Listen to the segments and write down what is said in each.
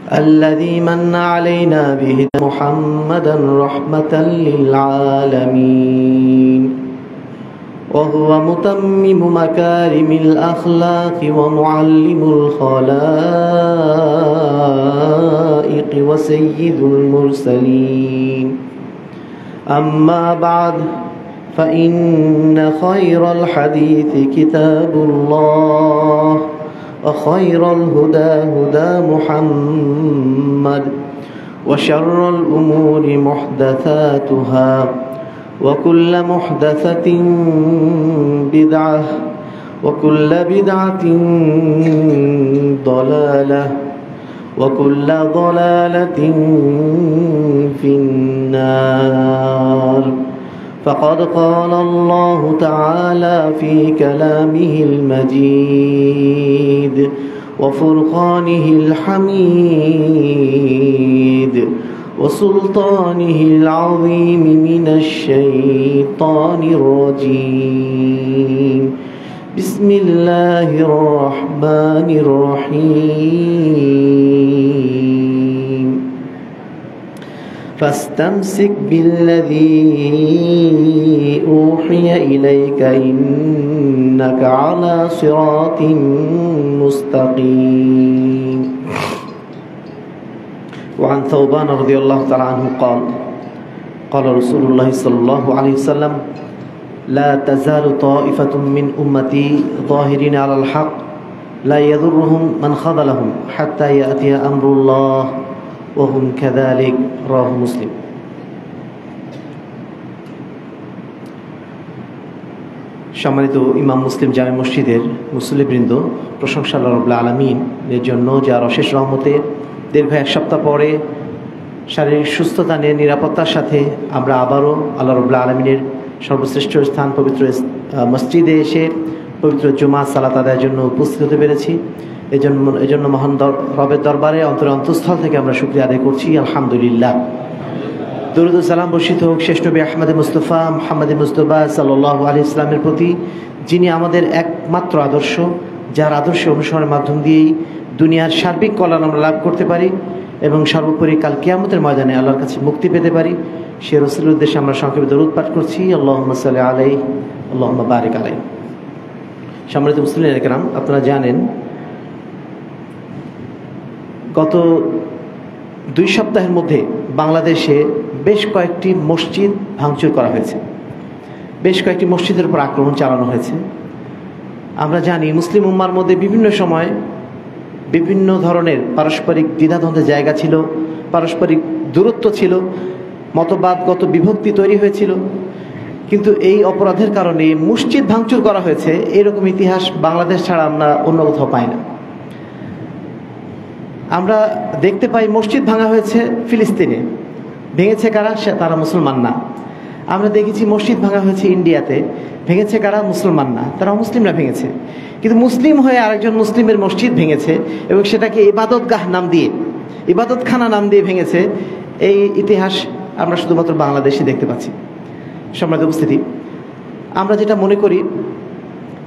الذي من علينا به محمدا رحمة للعالمين وهو متمم مكارم الأخلاق ومعلم الخلائق وسيد المرسلين. أما بعد، فإن خير الحديث كتاب الله، وخير الهدى هدى محمد، وشر الأمور محدثاتها، وكل محدثة بدعة، وكل بدعة ضلالة، وكل ضلالة في النار. فقد قال الله تعالى في كلامه المجيد وفرقانه الحميد وسلطانه العظيم من الشيطان الرجيم. بسم الله الرحمن الرحيم. فاستمسك بالذي أوحي إليك إنك على صراط مستقيم. وعن ثوبان رضي الله تعالى عنه قال: قال رسول الله صلى الله عليه وسلم: لا تزال طائفة من أمتي ظاهرين على الحق لا يضرهم من خذلهم حتى يأتي أمر الله وهم كذلك. رواه মুসলিম। সম্মানিত ইমাম মুসলিম জামে মসজিদের মুসল্লিবৃন্দ, প্রশংসা আল্লাহ রাব্বুল আলামিনের জন্য, যার অশেষ রহমতে দীর্ঘ এক সপ্তাহ পরে শারীরিক সুস্থতা নিয়ে নিরাপত্তার সাথে আমরা আবারও আল্লাহ রাব্বুল আলামিনের সর্বশ্রেষ্ঠ স্থান পবিত্র মসজিদে এসে পবিত্র জুমা সালাত আদায়ের জন্য উপস্থিত হতে পেরেছি। এজন্য মহান রবের দরবারে অন্তঃস্থল থেকে আমরা শুকরিয়া আদায় করছি, আলহামদুলিল্লাহ। দরুদ ও সালাম বর্ষিত হোক শেষ নবী আহমদ মুস্তফা মুহাম্মদ মুস্তফা সাল্লাল্লাহু আলাইহি ইসলামের প্রতি, যিনি আমাদের একমাত্র আদর্শ, যার আদর্শ অনুসরণের মাধ্যম দিয়েই দুনিয়ার সার্বিক কল্যাণ আমরা লাভ করতে পারি এবং সর্বোপরি কাল কিয়ামতের ময়দানে আল্লাহর কাছে মুক্তি পেতে পারি। সে রাসূলের উদ্দেশ্যে আমরা সংক্ষেপে দরুদ পাঠ করছি, আল্লাহুম্মা সাল্লি আলাইহি আল্লাহুম্মা বারিক আলাইহি। সম্মানিত মুসলিমরা কিরাম, আপনারা জানেন গত 2 সপ্তাহের মধ্যে বাংলাদেশে বেশ কয়েকটি মসজিদ ভাঙচুর করা হয়েছে, বেশ কয়েকটি মসজিদের উপর আক্রমণ চালানো হয়েছে। আমরা জানি মুসলিম উম্মার মধ্যে বিভিন্ন সময় বিভিন্ন ধরনের পারস্পরিক দ্বিধাদ্বন্দ্বের জায়গা ছিল, পারস্পরিক দূরত্ব ছিল, মতবাদগত বিভক্তি তৈরি হয়েছিল, কিন্তু এই অপরাধের কারণে মসজিদ ভাঙচুর করা হয়েছে, এরকম ইতিহাস বাংলাদেশ ছাড়া আমরা অন্য কোথাও পাই না। আমরা দেখতে পাই মসজিদ ভাঙা হয়েছে ফিলিস্তিনে, ভেঙেছে কারা? তারা মুসলমান না। আমরা দেখেছি মসজিদ ভাঙা হয়েছে ইন্ডিয়াতে, ভেঙেছে কারা? মুসলমান না, তারা মুসলিমরা ভেঙেছে। কিন্তু মুসলিম হয়ে আরেকজন মুসলিমের মসজিদ ভেঙেছে এবং সেটাকে ইবাদতগাহ নাম দিয়ে, ইবাদতখানা নাম দিয়ে ভেঙেছে। এই ইতিহাস আমরা শুধুমাত্র বাংলাদেশে দেখতে পাচ্ছি। সম্মানিত উপস্থিতি, আমরা যেটা মনে করি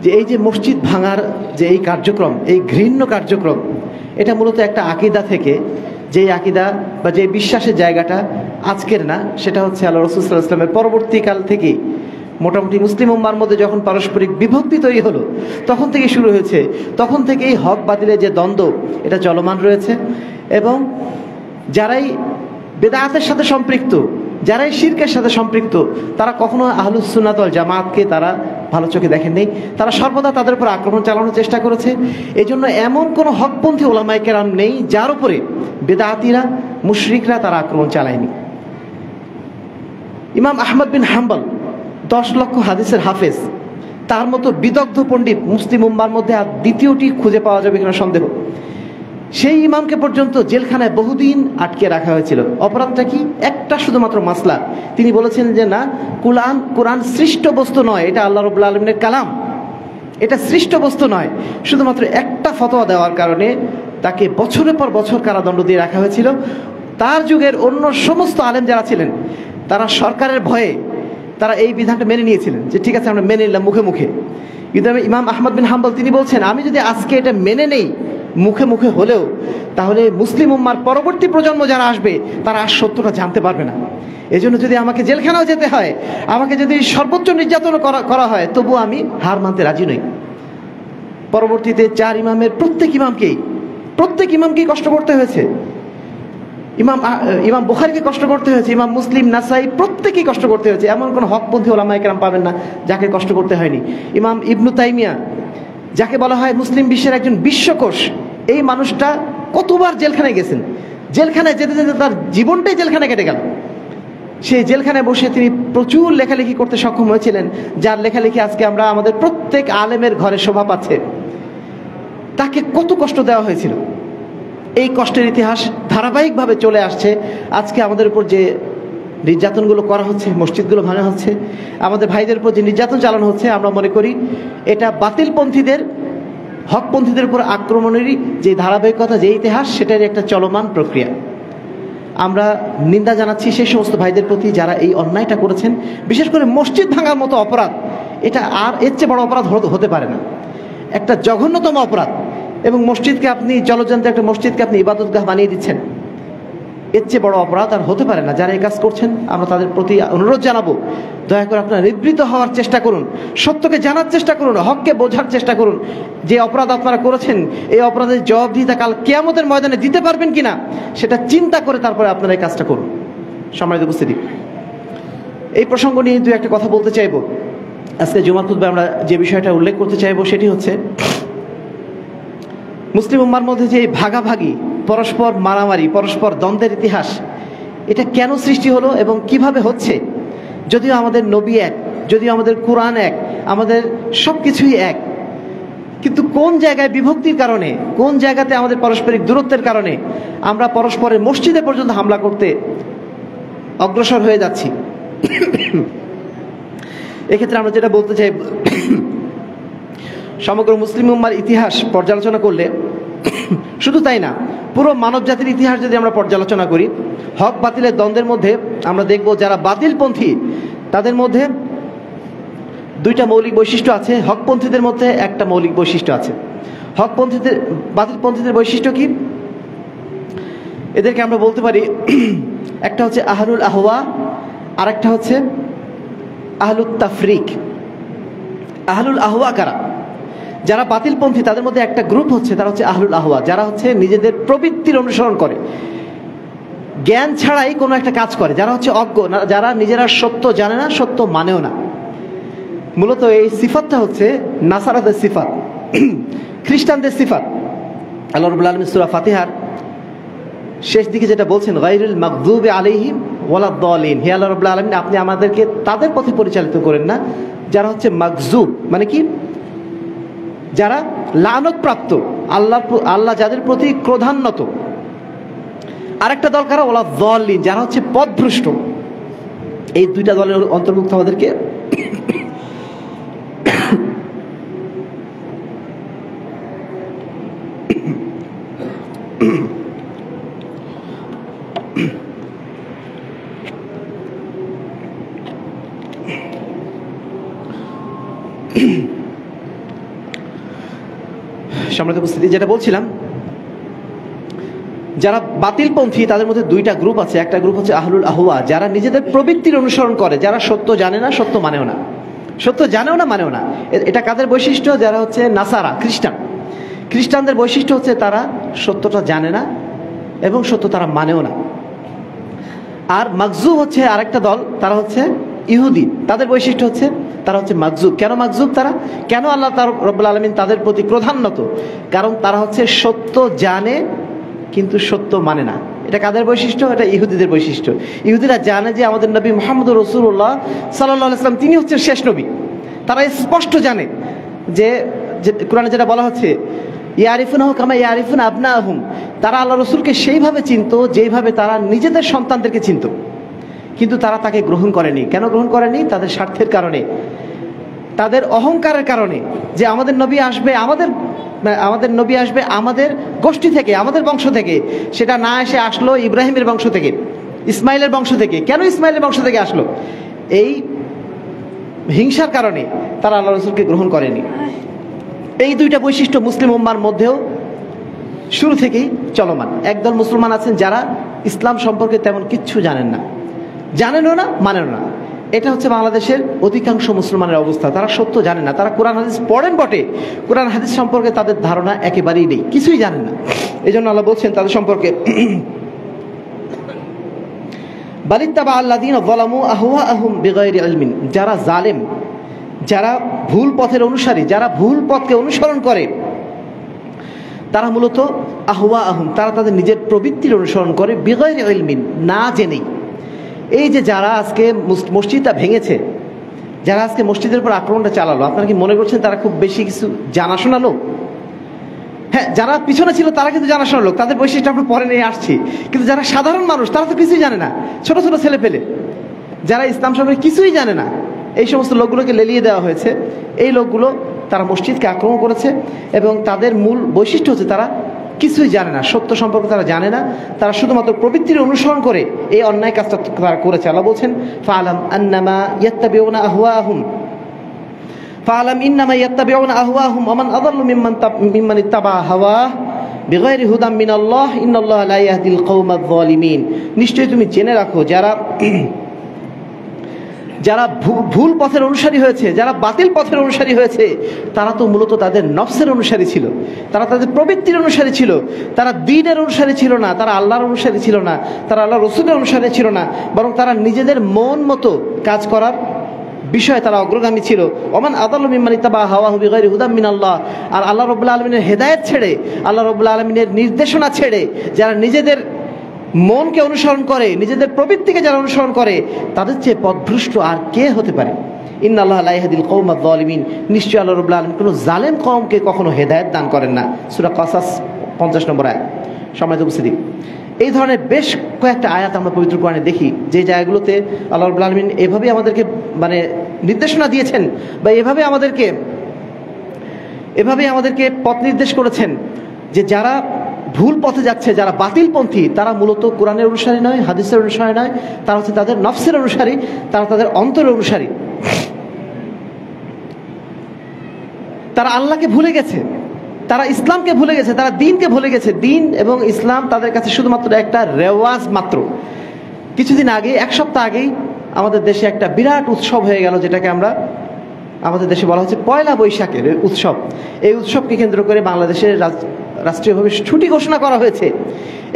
যে এই যে মসজিদ ভাঙার যে এই কার্যক্রম, এই ঘৃণ্য কার্যক্রম, এটা মূলত একটা আকীদা থেকে, যে আকীদা বা যে বিশ্বাসের জায়গাটা আজকের না, সেটা হচ্ছে আল্লাহ রাসূল সাল্লাল্লাহু আলাইহি ওয়াসাল্লামের পরবর্তীকাল থেকেই মোটামুটি মুসলিম উম্মার মধ্যে যখন পারস্পরিক বিভক্তি তৈরি হলো তখন থেকে শুরু হয়েছে। তখন থেকেই হক বাতিলের যে দ্বন্দ্ব, এটা চলমান রয়েছে। এবং যারাই বেদাতের সাথে সম্পৃক্ত, যারাই শিরকের সাথে সম্পৃক্ত, তারা কখনো আহলুস সুন্নাত ওয়াল জামাতকে তারা ভালো চোখে দেখেননি। তারা সর্বদা তাদের উপর আক্রমণ চালানোর চেষ্টা করেছে। এজন্য এমন কোনো হকপন্থী ওলামায়ে কেরাম নেই যার উপরে বেদাতিরা, মুশরিকরা তারা আক্রমণ চালায়নি। ইমাম আহমদ বিন হাম্বল 10 লক্ষ হাদিসের হাফেজ, তার মতো বিদগ্ধ পণ্ডিত মুসলিম উম্মার মধ্যে আর দ্বিতীয়টি খুঁজে পাওয়া যাবে কিনা সন্দেহ। সেই ইমামকে পর্যন্ত জেলখানায় বহুদিন আটকে রাখা হয়েছিল। অপরাধটা কি? একটা শুধুমাত্র মাসলা। তিনি বলেছেন যে না, কোরআন সৃষ্ট বস্তু নয়, এটা আল্লাহ রাব্বুল আলামিনের কালাম, এটা সৃষ্ট বস্তু নয়। শুধুমাত্র একটা ফতোয়া দেওয়ার কারণে তাকে বছরের পর বছর কারাদণ্ড দিয়ে রাখা হয়েছিল। তার যুগের অন্য সমস্ত আলেম যারা ছিলেন, তারা সরকারের ভয়ে তারা এই বিধানটা মেনে নিয়েছিলেন যে ঠিক আছে আমরা মেনে নিলাম মুখে মুখে। কিন্তু ইমাম আহমদ বিন হাম্বল তিনি বলছেন, আমি যদি আজকে এটা মেনে নেই মুখে মুখে হলেও, তাহলে মুসলিম উম্মার পরবর্তী প্রজন্ম যারা আসবে তারা আর সত্যটা জানতে পারবে না। এজন্য যদি আমাকে জেলখানাও যেতে হয়, আমাকে যদি সর্বোচ্চ নির্যাতন করা হয়, তবু আমি হার মানতে রাজি নই। পরবর্তীতে 4 ইমামের প্রত্যেক ইমামকেই কষ্ট করতে হয়েছে। ইমাম বুখারীকে কষ্ট করতে হয়েছে, ইমাম মুসলিম, নাসাই প্রত্যেকেই কষ্ট করতে হয়েছে। এমন কোনো হকপন্থী ওলামায়ে কেরাম পাবেন না যাকে কষ্ট করতে হয়নি। ইমাম ইবনু তাইমিয়া, যাকে বলা হয় মুসলিম বিশ্বের একজন বিশ্বকোষ, এই মানুষটা কতবার জেলখানায় গেছেন। জেলখানায় যেতে যেতে তার জীবনটাই জেলখানায় কেটে গেল। সেই জেলখানায় বসে তিনি প্রচুর লেখালেখি করতে সক্ষম হয়েছিলেন, যার লেখালেখি আজকে আমরা আমাদের প্রত্যেক আলেমের ঘরে শোভা পাচ্ছে। তাকে কত কষ্ট দেওয়া হয়েছিল। এই কষ্টের ইতিহাস ধারাবাহিকভাবে চলে আসছে। আজকে আমাদের উপর যে নির্যাতনগুলো করা হচ্ছে, মসজিদগুলো ভাঙা হচ্ছে, আমাদের ভাইদের উপর যে নির্যাতন চালানো হচ্ছে, আমরা মনে করি এটা বাতিলপন্থীদের হকপন্থীদের উপর আক্রমণেরই যে ধারাবাহিকতা, যে ইতিহাস, সেটারই একটা চলমান প্রক্রিয়া। আমরা নিন্দা জানাচ্ছি সেই সমস্ত ভাইদের প্রতি যারা এই অন্যায়টা করেছেন। বিশেষ করে মসজিদ ভাঙার মতো অপরাধ, এটা আর এর চেয়ে বড় অপরাধ হতে পারে না। একটা জঘন্যতম অপরাধ। এবং মসজিদকে আপনি জলযন্ত্র একটা মসজিদকে আপনি ইবাদতগাহ বানিয়ে দিচ্ছেন, এর চেয়ে বড় অপরাধ আর হতে পারে না। যারা এই কাজ করছেন আমরা তাদের প্রতি অনুরোধ জানাবো, দয়া করে আপনারা নিবৃত্ত হওয়ার চেষ্টা করুন, সত্যকে জানার চেষ্টা করুন, হককে বোঝার চেষ্টা করুন। যে অপরাধ আপনারা করেছেন, এই অপরাধের জবাবদিহিতা কাল কিয়ামতের ময়দানে দিতে পারবেন কিনা সেটা চিন্তা করে তারপরে আপনারা এই কাজটা করুন। সম্মানিত উপস্থিতি, এই প্রসঙ্গ নিয়ে দু একটা কথা বলতে চাইব। আজকে জুমার খুতবায় আমরা যে বিষয়টা উল্লেখ করতে চাইব সেটি হচ্ছে মুসলিম উম্মার মধ্যে যে ভাগাভাগি, পরস্পর মারামারি, পরস্পর দ্বন্দ্বের ইতিহাস, এটা কেন সৃষ্টি হলো এবং কিভাবে হচ্ছে। যদিও আমাদের নবী এক, যদিও আমাদের কোরআন এক, আমাদের সব কিছুই এক, কিন্তু কোন জায়গায় বিভক্তির কারণে, কোন জায়গাতে আমাদের পারস্পরিক দূরত্বের কারণে আমরা পরস্পরের মসজিদে পর্যন্ত হামলা করতে অগ্রসর হয়ে যাচ্ছি। এক্ষেত্রে আমরা যেটা বলতে চাই, সমগ্র মুসলিম উম্মার ইতিহাস পর্যালোচনা করলে, শুধু তাই না, পুরো মানব জাতির ইতিহাস যদি আমরা পর্যালোচনা করি, হক বাতিলের দ্বন্দ্বের মধ্যে আমরা দেখব যারা বাতিলপন্থী তাদের মধ্যে দুইটা মৌলিক বৈশিষ্ট্য আছে, হকপন্থীদের মধ্যে একটা মৌলিক বৈশিষ্ট্য আছে। বাতিলপন্থীদের বৈশিষ্ট্য কি? এদেরকে আমরা বলতে পারি, একটা হচ্ছে আহলুল আহওয়া, আর একটা হচ্ছে আহলুত তাফরিক। আহলুল আহওয়া কারা? যারা বাতিলপন্থী তাদের মধ্যে একটা গ্রুপ হচ্ছে, তারা হচ্ছে আহলুল আহওয়া, যারা হচ্ছে নিজেদের প্রবৃত্তির অনুসরণ করে, জ্ঞান ছাড়াই কোনো একটা কাজ করে, যারা হচ্ছে অজ্ঞ, যারা নিজেরা সত্য জানে না, সত্য মানেও না। মূলত এই সিফাতটা হচ্ছে নাসারাদের সিফাত, খ্রিস্টানদের সিফাত। আল্লাহ রাব্বুল আলামিন সূরা ফাতিহার শেষ দিকে যেটা বলছেন, গায়রুল মাগদুবি আলাইহিম ওয়ালাদ-দালিন, হে আল্লাহ রাব্বুল আলামিন, আপনি আমাদেরকে তাদের পথে পরিচালিত করেন না যারা হচ্ছে মাগজুব, মানে কি? যারা লানত প্রাপ্ত, আল্লাহ যাদের প্রতি ক্রোধান্বিত। আরেকটা দল কারা? ওয়ালাদ-দালিন, যারা হচ্ছে পথভ্রষ্ট। এই দুইটা দলের অন্তর্ভুক্ত আমাদেরকে সম্মানিত উপস্থিতি, যেটা বলছিলাম, যারা বাতিলপন্থী তাদের মধ্যে দুইটা গ্রুপ আছে। একটা গ্রুপ হচ্ছে আহলুল আহওয়া, যারা নিজেদের প্রবৃত্তির অনুসরণ করে, যারা সত্য জানে না, সত্য মানেও না, সত্য জানেও না, মানেও না। এটা কাদের বৈশিষ্ট্য? যারা হচ্ছে নাসারা, খ্রিস্টান। খ্রিস্টানদের বৈশিষ্ট্য হচ্ছে তারা সত্যটা জানে না এবং সত্য তারা মানেও না। আর মাগজুব হচ্ছে আরেকটা দল, তারা হচ্ছে ইহুদি। তাদের বৈশিষ্ট্য হচ্ছে তারা হচ্ছে মাগজুব। কেন মাগজুব তারা? কেন আল্লাহ রাব্বুল আলামিন তাদের প্রতি ক্রোধান্বিত? কারণ তারা হচ্ছে সত্য জানে কিন্তু সত্য মানে না। এটা কাদের বৈশিষ্ট্য? এটা ইহুদিদের বৈশিষ্ট্য। ইহুদিরা জানে যে আমাদের নবী মুহাম্মদুর রাসূলুল্লাহ সাল্লাল্লাহু আলাইহি ওয়াসাল্লাম তিনি হচ্ছেন শেষ নবী। তারা স্পষ্ট জানে যে কোরআনে যেটা বলা হচ্ছে, ইয়ারিফুনাহু কামা ইয়ারিফুনা আবনাহুম, তারা আল্লাহ রসুলকে সেইভাবে চিনত যেইভাবে তারা নিজেদের সন্তানদেরকে চিনত। কিন্তু তারা তাকে গ্রহণ করেনি। কেন গ্রহণ করেনি? তাদের স্বার্থের কারণে, তাদের অহংকারের কারণে, যে আমাদের নবী আসবে, আমাদের নবী আসবে আমাদের গোষ্ঠী থেকে, আমাদের বংশ থেকে। সেটা না এসে আসলো ইব্রাহিমের বংশ থেকে, ইসমাইলের বংশ থেকে। কেন ইসমাইলের বংশ থেকে আসলো? এই হিংসার কারণে তারা আল্লাহ রসুলকে গ্রহণ করেনি। এই দুইটা বৈশিষ্ট্য মুসলিম উম্মার মধ্যেও শুরু থেকেই চলমান। একদল মুসলমান আছেন যারা ইসলাম সম্পর্কে তেমন কিচ্ছু জানেন না, জানেনও না, মানেনও না। এটা হচ্ছে বাংলাদেশের অধিকাংশ মুসলমানের অবস্থা। তারা সত্য জানে না, তারা কোরআন হাদিস পড়েন বটে, কোরআন হাদিস সম্পর্কে তাদের ধারণা একেবারেই নেই, কিছুই জানেন না। এই জন্য আল্লাহ বলছেন তাদের সম্পর্কে, বালিত্তাবা আল্লাযীনা যালামু আহওয়াআহুম বিগাইরি ইলমিন, যারা জালেম, যারা ভুল পথের অনুসারী, যারা ভুল পথকে অনুসরণ করে, তারা মূলত আহওয়াআহুম, তারা তাদের নিজের প্রবৃত্তির অনুসরণ করে, বিগাইরি ইলমিন, না জেনেই। এই যে যারা আজকে মসজিদটা ভেঙেছে, যারা আজকে মসজিদের উপর আক্রমণটা চালালো, আপনারা কি মনে করছেন তারা খুব বেশি কিছু জানাশোনা লোক? হ্যাঁ, যারা পিছনে ছিল তারা কিন্তু জানাশোনা লোক, তাদের বৈশিষ্ট্য আমরা পরে নিয়ে আসছি। কিন্তু যারা সাধারণ মানুষ তারা তো কিছুই জানে না, ছোট ছোট ছেলে পেলে যারা ইসলাম সম্পর্কে কিছুই জানে না, এই সমস্ত লোকগুলোকে লেলিয়ে দেওয়া হয়েছে। এই লোকগুলো তারা মসজিদকে আক্রমণ করেছে এবং তাদের মূল বৈশিষ্ট্য হচ্ছে তারা কিছুই জানে না, সত্য সম্পর্কে তারা জানে না, তারা শুধুমাত্র প্রবৃত্তির অনুসরণ করে এই অন্যায় কাজটা তারা করেছে। আল্লাহ বলছেন, ফাআলাম আন্নামা ইয়াত্তাবিউনা আহওয়াহুম, ফাআলাম ইন্নামা ইয়াত্তাবিউনা আহওয়াহুম ওয়া মান আযাল্লু মিম্মান ইত্তাবা হাওয়াহ বিগাইরি হুদাম মিনাল্লাহ ইন্নাল্লাহা লা ইয়াহদিল কওমায যালিমিন। নিশ্চয়ই তুমি জেনে রাখো, যারা ভুল পথের অনুসারী হয়েছে, যারা বাতিল পথের অনুসারী হয়েছে, তারা তো মূলত তাদের নফসের অনুসারী ছিল, তারা তাদের প্রবৃত্তির অনুসারী ছিল, তারা দ্বীনের অনুসারী ছিল না, তারা আল্লাহর অনুসারী ছিল না, তারা আল্লাহ রসুলের অনুসারী ছিল না, বরং তারা নিজেদের মন মতো কাজ করার বিষয়ে তারা অগ্রগামী ছিল। ওমান আযাল্লু মিম্মান ইত্তাবা হাওয়াহু বিগাইরি হুদাম মিনাল্লাহ, আর আল্লাহ রাব্বুল আলামিনের হেদায়েত ছেড়ে, আল্লাহ রাব্বুল আলামিনের নির্দেশনা ছেড়ে যারা নিজেদের মনকে অনুসরণ করে, নিজেদের প্রবৃত্তিকে যারা অনুসরণ করে, তাদের চেয়ে পথভ্রষ্ট আর কে হতে পারে? ইন্নাল্লাহা লা ইয়াহদিল কওমায যালিমিন, নিশ্চয়ই আল্লাহ রাব্বুল আলামিন কোনো জালেম কওমকে কখনো হেদায়েত দান করেন না। সূরা কাসাস 50 নম্বর আয়াত। সম্মানিত উপস্থিতি, এই ধরনের বেশ কয়েকটা আয়াত আমরা পবিত্র কোরআনে দেখি, যে জায়গাগুলোতে আল্লাহ রাব্বুল আলামিন এভাবেই আমাদেরকে নির্দেশনা দিয়েছেন, বা এভাবে আমাদেরকে পথ নির্দেশ করেছেন যে যারা ভুল পথে যাচ্ছে, যারা বাতিলপন্থী, তারা মূলত কোরআনের অনুসারী নয়, হাদিসের অনুসারী নয়, তারা হচ্ছে তাদের নফসের অনুসারী, তারা তাদের অন্তরের অনুসারী। তারা আল্লাহকে ভুলে গেছে, তারা ইসলামকে ভুলে গেছে, তারা দ্বীনকে ভুলে গেছে। দ্বীন এবং ইসলাম তাদের কাছে শুধুমাত্র একটা রেওয়াজ মাত্র। কিছুদিন আগে, এক সপ্তাহ আগেই আমাদের দেশে একটা বিরাট উৎসব হয়ে গেল, যেটাকে আমাদের দেশে বলা হচ্ছে পয়লা বৈশাখের উৎসব। এই উৎসবকে কেন্দ্র করে বাংলাদেশের রাষ্ট্রীয়ভাবে ছুটি ঘোষণা করা হয়েছে।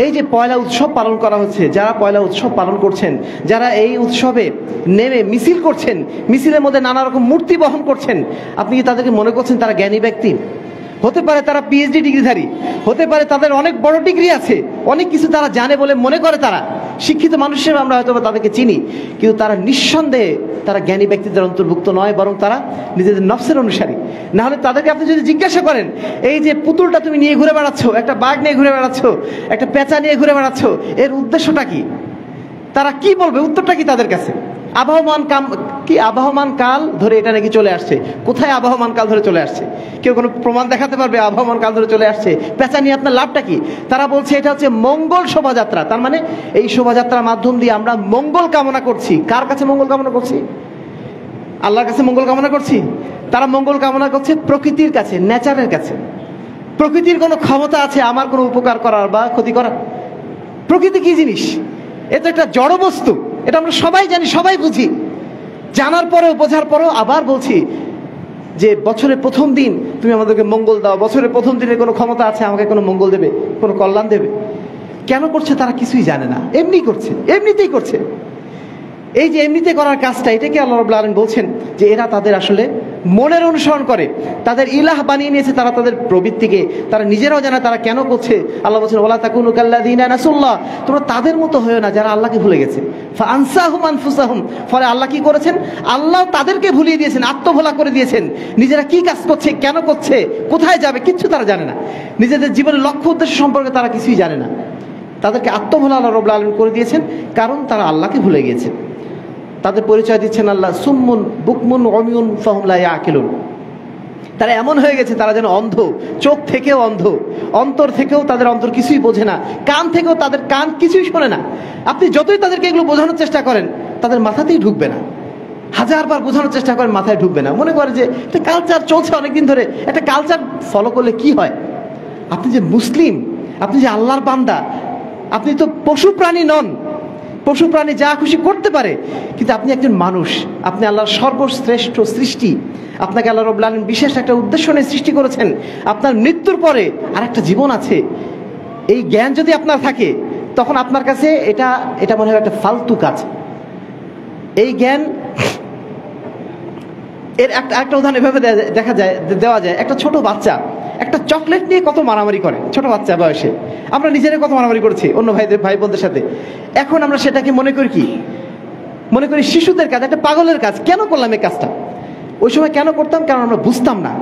এই যে পয়লা উৎসব পালন করা হচ্ছে, যারা পয়লা উৎসব পালন করছেন, যারা এই উৎসবে নেমে মিছিল করছেন, মিছিলের মধ্যে নানা রকম মূর্তি বহন করছেন, আপনি কি তাদেরকে মনে করছেন তারা জ্ঞানী ব্যক্তি? হতে পারে তারা পিএইচডি ডিগ্রিধারী, হতে পারে তাদের অনেক বড় ডিগ্রি আছে, অনেক কিছু তারা জানে বলে মনে করে, তারা শিক্ষিত মানুষ হিসেবে আমরা হয়তো তাদেরকে চিনি, কিন্তু তারা নিঃসন্দেহে তারা জ্ঞানী ব্যক্তিদের অন্তর্ভুক্ত নয়, বরং তারা নিজেদের নফসের অনুসারী। না হলে তাদেরকে আপনি যদি জিজ্ঞাসা করেন, এই যে পুতুলটা তুমি নিয়ে ঘুরে বেড়াচ্ছ, একটা বাঘ নিয়ে ঘুরে বেড়াচ্ছ, একটা পেঁচা নিয়ে ঘুরে বেড়াচ্ছ, এর উদ্দেশ্যটা কি? তারা কি বলবে? উত্তরটা কি তাদের কাছে? আবহমান কাল ধরে এটা নাকি চলে আসছে। কোথায় আবহমান কাল ধরে চলে আসছে? কেউ কোনো প্রমাণ দেখাতে পারবে আবহমান কাল ধরে চলে আসছে? পেঁচা নিয়ে আপনার লাভটা কি? তারা বলছে এটা হচ্ছে মঙ্গল শোভাযাত্রা। তার মানে এই শোভাযাত্রার মাধ্যম দিয়ে আমরা মঙ্গল কামনা করছি। কার কাছে মঙ্গল কামনা করছি? আল্লাহর কাছে মঙ্গল কামনা করছি? তারা মঙ্গল কামনা করছে প্রকৃতির কাছে, নেচারের কাছে। প্রকৃতির কোনো ক্ষমতা আছে আমার কোনো উপকার করার বা ক্ষতি করার? প্রকৃতি কি জিনিস? এ তো একটা জড় বস্তু, এটা আমরা সবাই জানি, সবাই বুঝি। জানার পরেও, বোঝার পরেও আবার বলছি যে বছরের প্রথম দিন তুমি আমাদেরকে মঙ্গল দাও। বছরের প্রথম দিনের কোনো ক্ষমতা আছে আমাকে কোনো মঙ্গল দেবে, কোনো কল্যাণ দেবে? কেন করছে? তারা কিছুই জানে না, এমনি করছে, এমনিতেই করছে। এই যে এমনিতে করার কাজটা, এটাকে আল্লাহ রাব্বুল আলামিন বলছেন যে এরা তাদের আসলে মনের অনুসরণ করে, তাদের ইলাহ বানিয়ে নিয়েছে তারা তাদের প্রবৃত্তিকে। তারা নিজেরাও জানে তারা কেন করছে। আল্লাহ বলছেন, ওয়ালা তাকুনু কাল্লাযীনা নাসুল্লাহ, তোমরা তাদের মতো হয়েও না যারা আল্লাহকে ভুলে গেছে। ফাআনসাহুম আনফুসাহুম, ফলে আল্লাহ কি করেছেন? আল্লাহ তাদেরকে ভুলিয়ে দিয়েছেন, আত্মভোলা করে দিয়েছেন। নিজেরা কি কাজ করছে, কেন করছে, কোথায় যাবে, কিচ্ছু তারা জানে না। নিজেদের জীবনের লক্ষ্য উদ্দেশ্য সম্পর্কে তারা কিছুই জানে না। তাদেরকে আত্মভোলা আল্লাহ রাব্বুল আলামিন করে দিয়েছেন, কারণ তারা আল্লাহকে ভুলে গিয়েছে। তাদের পরিচয় দিচ্ছেন আল্লাহ সুম্মুন বুকমুন উমিয়ুন ফাহুম লা ইয়াকিলুন। তারা এমন হয়ে গেছে তারা যেন অন্ধ, চোখ থেকেও অন্ধ, অন্তর থেকেও তাদের অন্তর কিছুই বোঝে না, কান থেকেও তাদের কান কিছুই শোনে না। আপনি যতই তাদেরকে এগুলো বোঝানোর চেষ্টা করেন, তাদের মাথাতেই ঢুকবে না। হাজারবার বোঝানোর চেষ্টা করেন, মাথায় ঢুকবে না। মনে করে যে একটা কালচার চলছে অনেকদিন ধরে, একটা কালচার ফলো করলে কি হয়? আপনি যে মুসলিম, আপনি যে আল্লাহর বান্দা, আপনি তো পশু প্রাণী নন। পশু প্রাণী যা খুশি করতে পারে, কিন্তু আপনি একজন মানুষ, আপনি আল্লাহর সর্বশ্রেষ্ঠ সৃষ্টি। আপনাকে আল্লাহ রাব্বুল আলামিন বিশেষ একটা উদ্দেশ্য নিয়ে সৃষ্টি করেছেন। আপনার মৃত্যুর পরে আর একটা জীবন আছে। এই জ্ঞান যদি আপনার থাকে, তখন আপনার কাছে এটা মনে হয় একটা ফালতু কাজ। এই জ্ঞান এর একটা উদাহরণ এভাবে দেওয়া যায়। একটা ছোট বাচ্চা একটা চকলেট নিয়ে কত মারামারি করে, ছোট বাচ্চা বয়সে। আমরা নিজেরা কত মারামারি করেছি অন্য ভাই বোনদের সাথে। এখন আমরা সেটাকে মনে করি কি, মনে করি শিশুদের কাজ, একটা পাগলের কাজ। কেন করলাম এই কাজটা? ওই সময় কেন করতাম? কারণ আমরা বুঝতাম না।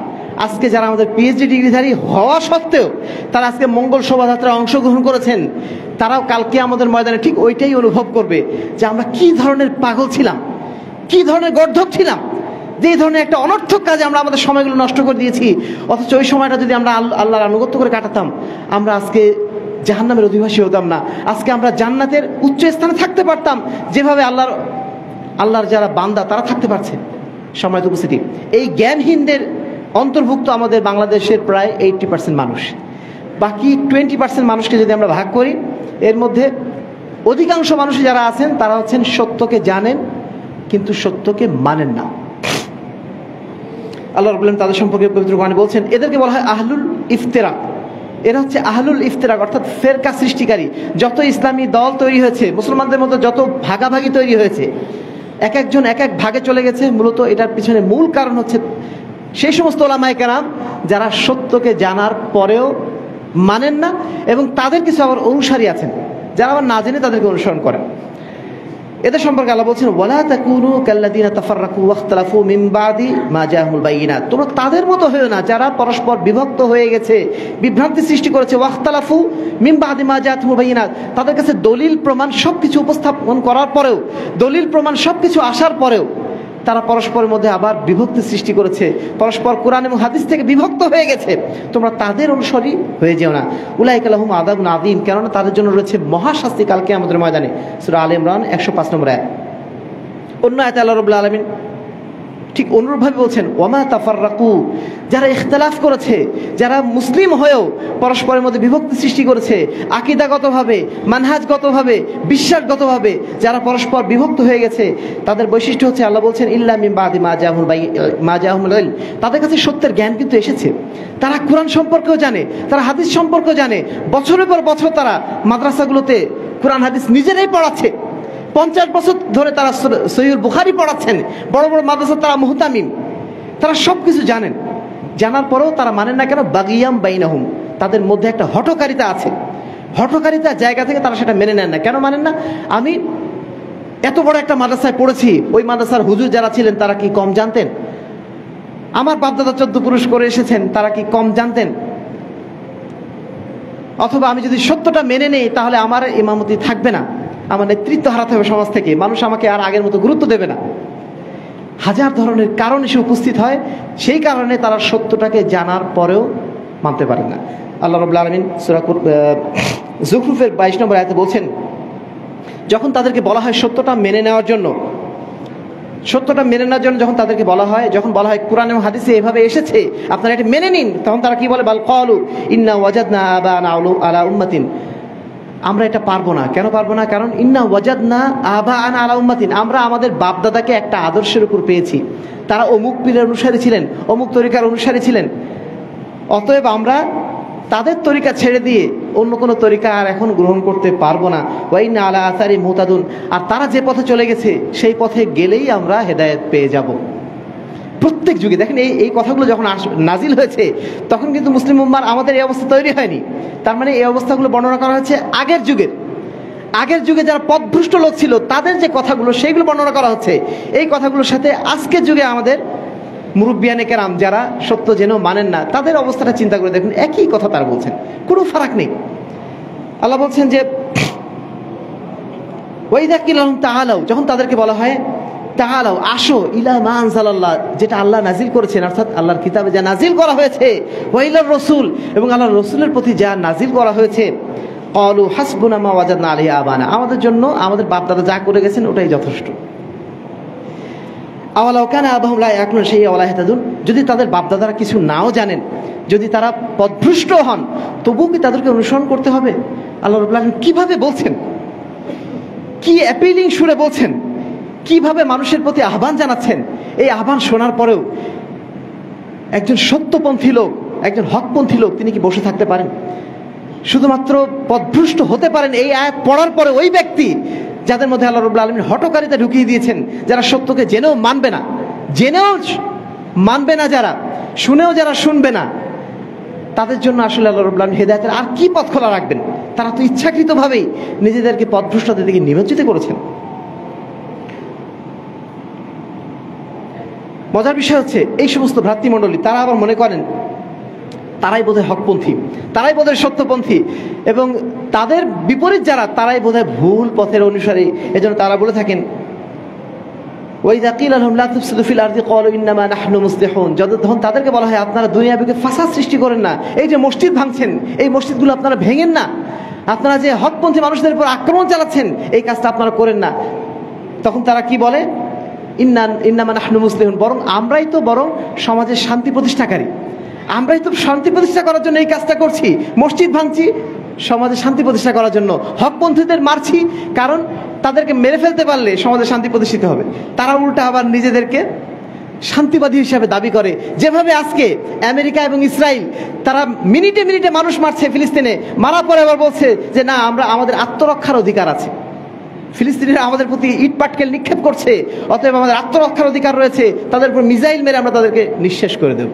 আজকে যারা আমাদের পিএইচডি ডিগ্রিধারী হওয়া সত্ত্বেও তারা আজকে মঙ্গল শোভাযাত্রায় অংশগ্রহণ করেছেন, তারাও কালকে আমাদের ময়দানে ঠিক ওইটাই অনুভব করবে যে আমরা কি ধরনের পাগল ছিলাম, কি ধরনের গর্ধব ছিলাম, যে ধরনের একটা অনর্থক কাজে আমরা আমাদের সময়গুলো নষ্ট করে দিয়েছি। অথচ ওই সময়টা যদি আমরা আল্লাহর আনুগত্য করে কাটাতাম, আমরা আজকে জাহান্নামের অধিবাসী হতাম না। আজকে আমরা জান্নাতের উচ্চ স্থানে থাকতে পারতাম, যেভাবে আল্লাহর যারা বান্দা তারা থাকতে পারছে। সম্মানিত উপস্থিতি, এই জ্ঞানহীনদের অন্তর্ভুক্ত আমাদের বাংলাদেশের প্রায় 80% মানুষ। বাকি 20% মানুষকে যদি আমরা ভাগ করি, এর মধ্যে অধিকাংশ মানুষ যারা আছেন তারা হচ্ছেন সত্যকে জানেন কিন্তু সত্যকে মানেন না। আল্লাহ রাব্বুল আলামিন তাদের সম্পর্কে পবিত্র কোরআনে বলছেন, এদেরকে বলা হয় আহলুল ইফতিরাক। এরা হচ্ছে আহলুল ইফতিরাক, অর্থাৎ ফেরকা সৃষ্টিকারী। যত ইসলামী দল তৈরি হয়েছে, মুসলমানদের মধ্যে যত ভাগাভাগি তৈরি হয়েছে, এক একজন এক এক ভাগে চলে গেছে, মূলত এটার পিছনে মূল কারণ হচ্ছে সেই সমস্ত ওলামায়ে কেরাম যারা সত্যকে জানার পরেও মানেন না, এবং তাদের কিছু আবার অনুসারী আছেন যারা আবার না জেনে তাদেরকে অনুসরণ করেন। এদের সম্পর্কে আল্লাহ বলছেন, ওয়ালা তাকুনু কাল্লাযিনা তাফাররাকু ওয়াখতালাফু মিন বাদি মা জাআহুমুল বায়িনাত। তোমরা তাদের মতো হয়ো না যারা পরস্পর বিভক্ত হয়ে গেছে, বিভ্রান্তি সৃষ্টি করেছে। ওয়াখতালাফু মিন বাদি মা জাআহুমুল বায়িনাত, তাদের কাছে দলিল প্রমাণ সবকিছু উপস্থাপন করার পরেও, দলিল প্রমাণ সবকিছু আসার পরেও তারা পরস্পরের মধ্যে আবার বিভক্তি সৃষ্টি করেছে, পরস্পর কোরআন এবং হাদিস থেকে বিভক্ত হয়ে গেছে। তোমরা তাদের অনুসারী হয়ে যেও না। উলাইকা লাহুম আযাবুন আযীম, কেননা তাদের জন্য রয়েছে মহাশাস্তি কাল কিয়ামতের ময়দানে। সূরা আলে ইমরান 105 নম্বর আয়াত। অন্য আয়াতে আল্লাহ রাব্বুল আলামিন ঠিক অনুরূপভাবে বলছেন, ওয়ামা তাফাররাকু, যারা ইখতিলাফ করেছে, যারা মুসলিম হয়েও পরস্পরের মধ্যে বিভক্তি সৃষ্টি করেছে, আকীদাগতভাবে, মানহাজগতভাবে, বিশ্বাসগতভাবে যারা পরস্পর বিভক্ত হয়ে গেছে, তাদের বৈশিষ্ট্য হচ্ছে, আল্লাহ বলছেন, ইল্লা মিন বাদি মা জাআহুমুল ইলম, তাদের কাছে সত্যের জ্ঞান কিন্তু এসেছে। তারা কোরআন সম্পর্কেও জানে, তারা হাদিস সম্পর্কেও জানে। বছরের পর বছর তারা মাদ্রাসাগুলোতে কোরআন হাদিস নিজেরাই পড়াচ্ছে। 50 বছর ধরে তারা সহিহুল বুখারী পড়াচ্ছেন। বড় বড় মাদ্রাসা তারা মুহতামিম, তারা সব কিছু জানেন। জানার পরেও তারা মানেন না কেন? বাগিয়াম বাইনাহুম, তাদের মধ্যে একটা হঠকারিতা আছে। হঠকারিতার জায়গা থেকে তারা সেটা মেনে নেন না। কেন মানেন না? আমি এত বড় একটা মাদ্রাসায় পড়েছি, ওই মাদ্রাসার হুজুর যারা ছিলেন তারা কি কম জানতেন? আমার বাপদাদা 14 পুরুষ করে এসেছেন, তারা কি কম জানতেন? অথবা আমি যদি সত্যটা মেনে নেই, তাহলে আমার ইমামতি থাকবে না, আমার নেতৃত্ব হারাতে হবে সমাজ থেকে, মানুষ আমাকে আর আগের মতো গুরুত্ব দেবে না। হাজার ধরনের কারণ এসে উপস্থিত হয়। সেই কারণে তারা সত্যটাকে জানার পরেও মানতে পারেন না। আল্লাহ রাব্বুল আলামিন সূরা যুখরুফের 22 নম্বর আয়াতে বলছেন, যখন তাদেরকে বলা হয় সত্যটা মেনে নেওয়ার জন্য, যখন তাদেরকে বলা হয়, কোরআন এবং হাদিসে এভাবে এসেছে, আপনারা এটা মেনে নিন, তখন তারা কি বলে? বাল ক্বালু ইন্না ওয়াজাদনা আবানা আলা উম্মাতিন, আমরা এটা পারবো না। কেন পারবো না? কারণ ইন্না ওয়াজাদনা আবানা আলা উম্মাতিন, আমরা আমাদের বাপদাদাকে একটা আদর্শের উপর পেয়েছি, তারা অমুক পীরের অনুসারী ছিলেন, অমুক তরিকার অনুসারী ছিলেন, অতএব আমরা তাদের তরিকা ছেড়ে দিয়ে অন্য কোনো তরিকা আর এখন গ্রহণ করতে পারবো না। ওয়াইন্না আলা আসারি মুহতাদুন, আর তারা যে পথে চলে গেছে সেই পথে গেলেই আমরা হেদায়েত পেয়ে যাব। প্রত্যেক যুগে দেখেন, এই কথাগুলো যখন নাজিল হয়েছে, তখন কিন্তু মুসলিম উম্মার আমাদের এই অবস্থা তৈরি হয়নি। তার মানে এই অবস্থাগুলো বর্ণনা করা হচ্ছে আগের যুগে যারা পথভ্রষ্ট লোক ছিল তাদের যে কথাগুলো, সেইগুলো বর্ণনা করা হচ্ছে। এই কথাগুলোর সাথে আজকের যুগে আমাদের মুরব্বিয়ানে কেরাম যারা সত্য জেনেও মানেন না, তাদের অবস্থাটা চিন্তা করে দেখুন, একই কথা তারা বলছেন, কোনো ফারাক নেই। আল্লাহ বলছেন যে ওয়াইদা কিল লাহুম তাআলাউ, যখন তাদেরকে বলা হয় তাআলাউ, আসো, ইলা মা আনজালাল্লাহ, যেটা আল্লাহ নাজিল করেছেন, অর্থাৎ আল্লাহর কিতাবে যা নাজিল করা হয়েছে, ওয়াইলার রাসূল, এবং আল্লাহর রাসূলের প্রতি যা নাজিল করা হয়েছে, ক্বালু হাসবুনা মা ওয়াজাদনা আলাইহি আবানা, আমাদের জন্য আমাদের বাপ দাদা যা করে গেছেন ওটাই যথেষ্ট। আওয়ালাউ কানা আবাহুম লা ইয়াকুলুন শাইআন ওয়া লা ইয়াহতাদুন, যদি তাদের বাপদাদারা কিছু নাও জানেন, যদি তারা পথভ্রষ্ট হন, তবুও কি তাদেরকে অনুসরণ করতে হবে? আল্লাহ রাব্বুল আলামিন কিভাবে বলছেন, কি অ্যাপিলিং সুরে বলছেন, কিভাবে মানুষের প্রতি আহ্বান জানাচ্ছেন। এই আহ্বান শোনার পরেও একজন সত্যপন্থী লোক, একজন হকপন্থী লোক, তিনি কি বসে থাকতে পারেন? শুধুমাত্র পথভ্রষ্ট হতে পারেন এই আয়াত পড়ার পরে ওই ব্যক্তি যাদের মধ্যে আল্লাহ রাব্বুল আলামিন হঠকারিতা ঢুকিয়ে দিয়েছেন, যারা সত্যকে জেনেও মানবে না, জেনেও মানবে না, যারা শুনেও যারা শুনবে না, তাদের জন্য আসলে আল্লাহ রাব্বুল আলামিন হেদায়েতের আর কি পথ খোলা রাখবেন? তারা তো ইচ্ছাকৃতভাবেই নিজেদেরকে পথভ্রষ্টতার দিকে নিমজ্জিত করেছেন। মজার বিষয় হচ্ছে এই সমস্ত ভ্রাতৃমণ্ডলী তারা আবার মনে করেন তারাই বোধহয় হকপন্থী, তারাই বোধহয় সত্যপন্থী, এবং তাদের বিপরীত যারা তারাই বোধহয় ভুল পথের অনুসারী। এজন্য তারা বলে থাকেন ওয়াইযা কিলা লাহুম লা তুফসিদু ফিল আরদি ক্বালু ইন্নামা নাহনু মুসলিহুন, যখন তাদেরকে বলা হয় আপনারা দুনিয়ার বুকে ফাসাদ সৃষ্টি করেন না, এই যে মসজিদ ভাঙছেন, এই মসজিদগুলো আপনারা ভেঙেন না, আপনারা যে হকপন্থী মানুষদের উপর আক্রমণ চালাচ্ছেন, এই কাজটা আপনারা করেন না, তখন তারা কি বলে? ইন্নামা নাহনু মুসলিহুন, বরং আমরাই তো সমাজের শান্তি প্রতিষ্ঠাকারী, আমরাই তো শান্তি প্রতিষ্ঠা করার জন্য এই কাজটা করছি, মসজিদ ভাঙছি সমাজে শান্তি প্রতিষ্ঠা করার জন্য, হকপন্থীদের মারছি কারণ তাদেরকে মেরে ফেলতে পারলে সমাজে শান্তি প্রতিষ্ঠিত হবে। তারা উল্টা আবার নিজেদেরকে শান্তিবাদী হিসাবে দাবি করে। যেভাবে আজকে আমেরিকা এবং ইসরায়েল তারা মিনিটে মিনিটে মানুষ মারছে ফিলিস্তিনে, মারার পরে আবার বলছে যে না, আমাদের আত্মরক্ষার অধিকার আছে, ফিলিস্তিনিরা আমাদের প্রতি ইট পাটকেল নিক্ষেপ করছে, অতএব আমাদের আত্মরক্ষার অধিকার রয়েছে, তাদের উপর মিসাইল মেরে আমরা তাদেরকে নিঃশেষ করে দেব।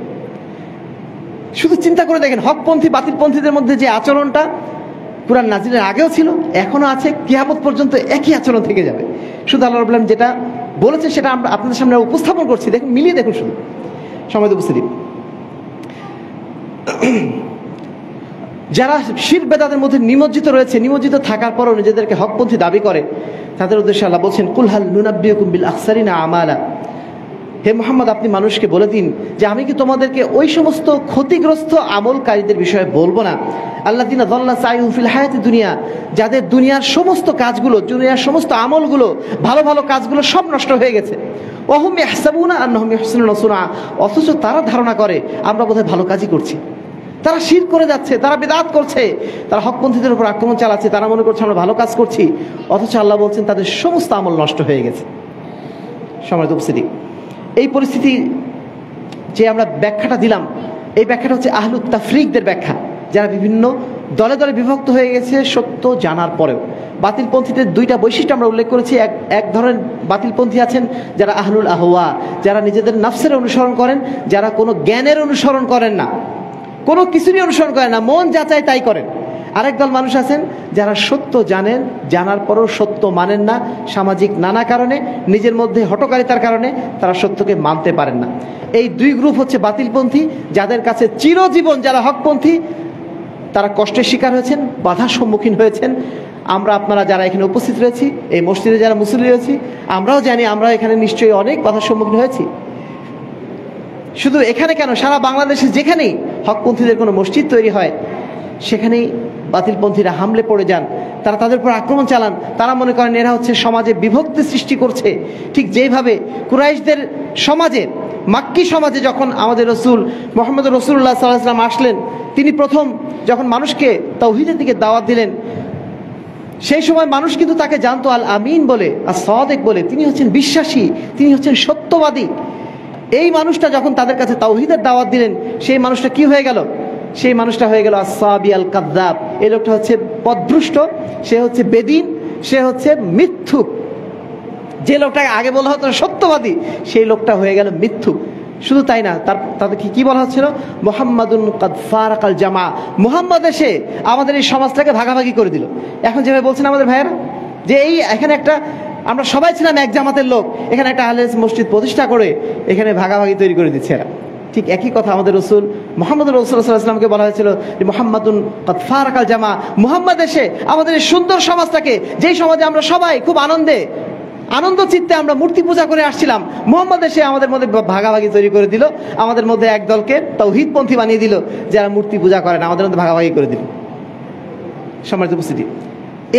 শুধু চিন্তা করে দেখেন, হকপন্থী বাতিলপন্থীদের মধ্যে যে আচরণটা কুরআন নাজিলের আগেও ছিল, এখনো আছে, কিয়ামত পর্যন্ত একই আচরণ থেকে যাবে। শুধু আল্লাহ রাব্বুল আলামিন যেটা বলেছেন সেটা আমরা আপনাদের সামনে উপস্থাপন করছি, দেখুন, মিলিয়ে দেখুন। শুধু সময় উপস্থিতি, যারা শিরক বেদাতের মধ্যে নিমজ্জিত রয়েছে, নিমজ্জিত থাকার পরও নিজেদেরকে হকপন্থী দাবি করে, তাদের উদ্দেশ্যে আল্লাহ বলছেন কুল হাল নুনাব্বিউকুম বিল আখসারিনা আমালা, হে মুহাম্মদ আপনি মানুষকে বলে দিন যে আমি কি তোমাদেরকে ওই সমস্ত ক্ষতিগ্রস্ত আমলকারীদের বিষয়ে বলবো না? আল্লাযিনা যাল্লা সাইয়ুহুম ফিল হায়াতিদ দুনিয়া, যাদের দুনিয়ার সমস্ত কাজগুলো, দুনিয়ার সমস্ত আমলগুলো, ভালো ভালো কাজগুলো সব নষ্ট হয়ে গেছে। ওয়াহুম ইয়াহসাবুনা আন্নাহুম ইহসিনুনা সুনআ, অথচ তারা ধারণা করে আমরা বোধহয় ভালো কাজই করছি। তারা শিরক করে যাচ্ছে, তারা বিদআত করছে, তারা হকপন্থীদের উপর আক্রমণ চালাচ্ছে, তারা মনে করছে আমরা ভালো কাজ করছি, অথচ আল্লাহ বলছেন তাদের সমস্ত আমল নষ্ট হয়ে গেছে। সম্মানিত উপস্থিতি, এই পরিস্থিতি যে আমরা ব্যাখ্যাটা দিলাম, এই ব্যাখ্যাটা হচ্ছে আহলুত তাফরিকদের ব্যাখ্যা, যারা বিভিন্ন দলে দলে বিভক্ত হয়ে গেছে সত্য জানার পরেও। বাতিলপন্থীদের দুইটা বৈশিষ্ট্য আমরা উল্লেখ করেছি। এক ধরনের বাতিলপন্থী আছেন যারা আহলুল আহওয়া, যারা নিজেদের নফসের অনুসরণ করেন, যারা কোনো জ্ঞানের অনুসরণ করেন না, কোনো কিছুরই অনুসরণ করেন না, মন যা চায় তাই করেন। আরেক দল মানুষ আছেন যারা সত্য জানেন, জানার পরও সত্য মানেন না, সামাজিক নানা কারণে, নিজের মধ্যে হঠকারিতার কারণে তারা সত্যকে মানতে পারেন না। এই দুই গ্রুপ হচ্ছে বাতিলপন্থী, যাদের কাছে চিরজীবন যারা হকপন্থী তারা কষ্টের শিকার হয়েছেন, বাধার সম্মুখীন হয়েছেন। আমরা আপনারা যারা এখানে উপস্থিত রয়েছি, এই মসজিদে যারা মুসল্লি রয়েছি, আমরাও জানি আমরা এখানে নিশ্চয়ই অনেক বাধার সম্মুখীন হয়েছি। শুধু এখানে কেন, সারা বাংলাদেশে যেখানেই হকপন্থীদের কোনো মসজিদ তৈরি হয় সেখানেই বাতিলপন্থীরা হামলে পড়ে যান, তারা তাদের উপর আক্রমণ চালান। তারা মনে করেন এরা হচ্ছে সমাজে বিভক্তি সৃষ্টি করছে, ঠিক যেভাবে কুরাইশদের সমাজে, মাক্কি সমাজে যখন আমাদের রসুল মুহাম্মদ রাসূলুল্লাহ সাল্লাল্লাহু আলাইহি ওয়াসাল্লাম আসলেন, তিনি প্রথম যখন মানুষকে তাওহীদের দিকে দাওয়াত দিলেন, সেই সময় মানুষ কিন্তু তাকে জানতো আল আমিন বলে, আর সাদিক বলে, তিনি হচ্ছেন বিশ্বাসী, তিনি হচ্ছেন সত্যবাদী। এই মানুষটা যখন তাদের কাছে তাওহীদের দাওয়াত দিলেন, সেই মানুষটা কি হয়ে গেল? সেই মানুষটা হয়ে গেল আসসাবি আল কাযযাব। এই লোকটা হচ্ছে পথভ্রষ্ট, সে হচ্ছে বেদিন, সে হচ্ছে মিথ্যুক। যে লোকটাকে আগে বলা হতো সত্যবাদী, সেই লোকটা হয়ে গেল মিথ্যুক। শুধু তাই না, তাদেরকে কি বলা হচ্ছিল? মুহাম্মাদুন কাদ ফারাকাল জামা, মুহাম্মদ এসে আমাদের এই সমাজটাকে ভাগাভাগি করে দিল। এখন যেভাবে বলছেন আমাদের ভাইয়েরা যে এই এখানে একটা, আমরা সবাই ছিলাম এক জামাতের লোক, এখানে একটা আহলে হাদিস মসজিদ প্রতিষ্ঠা করে এখানে ভাগাভাগি তৈরি করে দিচ্ছে এরা। ঠিক একই কথা আমাদের রসুল মুহাম্মদ রাসূলুল্লাহ সাল্লাল্লাহু আলাইহি ওয়াসাল্লামকে বলা হয়েছিল যে মুহাম্মাদুন কাদ ফারাকাল জামা, মুহাম্মদ এসে আমাদের এই সুন্দর সমাজটাকে, যেই সমাজে আমরা সবাই খুব আনন্দ চিত্তে আমরা মূর্তি পূজা করে আসছিলাম, মুহাম্মদ এসে আমাদের মধ্যে ভাগাভাগি তৈরি করে দিল, আমাদের মধ্যে এক দলকে তাওহীদপন্থী বানিয়ে দিল, যারা মূর্তি পূজা করেন, আমাদের মধ্যে ভাগাভাগি করে দিল। সম্মানিত উপস্থিতি,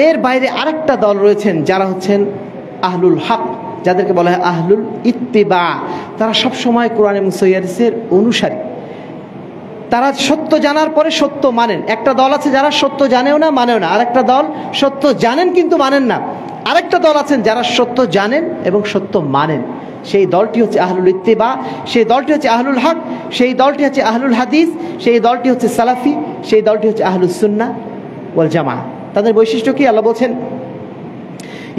এর বাইরে আরেকটা দল রয়েছেন যারা হচ্ছেন আহলুল হক, যাদেরকে বলা হয় আহলুল ইত্তিবা, তারা সবসময় কোরআন এবং সহিহ হাদিসের অনুসারী। তারা সত্য জানার পরে সত্য মানেন। একটা দল আছে যারা সত্য জানেও না মানেও না, আরেকটা দল সত্য জানেন কিন্তু মানেন না। আরেকটা দল আছেন যারা সত্য জানেন এবং সত্য মানেন। সেই দলটি হচ্ছে আহলুল ইত্তিবা, সেই দলটি হচ্ছে আহলুল হক, সেই দলটি হচ্ছে আহলুল হাদিস, সেই দলটি হচ্ছে সালাফি, সেই দলটি হচ্ছে আহলুস সুন্নাহ ওয়াল জামাআহ। তাদের বৈশিষ্ট্য কি? আল্লাহ বলছেন,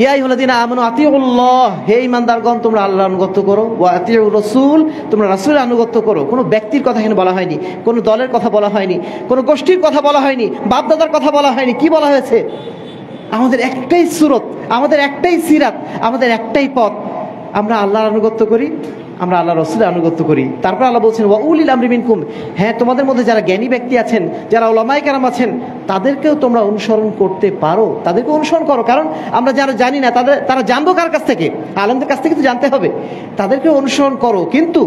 ইয়া আইয়ুহাল্লাযীনা আমানু আতিউল্লাহ, হে ঈমানদারগণ তোমরা আল্লাহর আনুগত্য করো, ওয়া আতিউর রাসূল, তোমরা রাসূলের আনুগত্য করো। কোনো ব্যক্তির কথা এখানে বলা হয়নি, কোনো দলের কথা বলা হয়নি, কোনো গোষ্ঠীর কথা বলা হয়নি, বাপদাদার কথা বলা হয়নি। কি বলা হয়েছে? আমাদের একটাই সুরত, আমাদের একটাই সিরাত, আমাদের একটাই পথ। আমরা আল্লাহর আনুগত্য করি, আমরা আল্লাহ রসুলের আনুগত্য করি। তারপর আল্লাহ বলছেন ওয়া উলিল আমরি মিনকুম, হ্যাঁ তোমাদের মধ্যে যারা জ্ঞানী ব্যক্তি আছেন, যারা উলামায়ে কেরাম আছেন, তাদেরকেও তোমরা অনুসরণ করতে পারো, তাদেরকে অনুসরণ করো। কারণ আমরা যারা জানি না তারা জানবো কার কাছ থেকে? আলেমদের কাছ থেকে তো জানতে হবে। তাদেরকে অনুসরণ করো, কিন্তু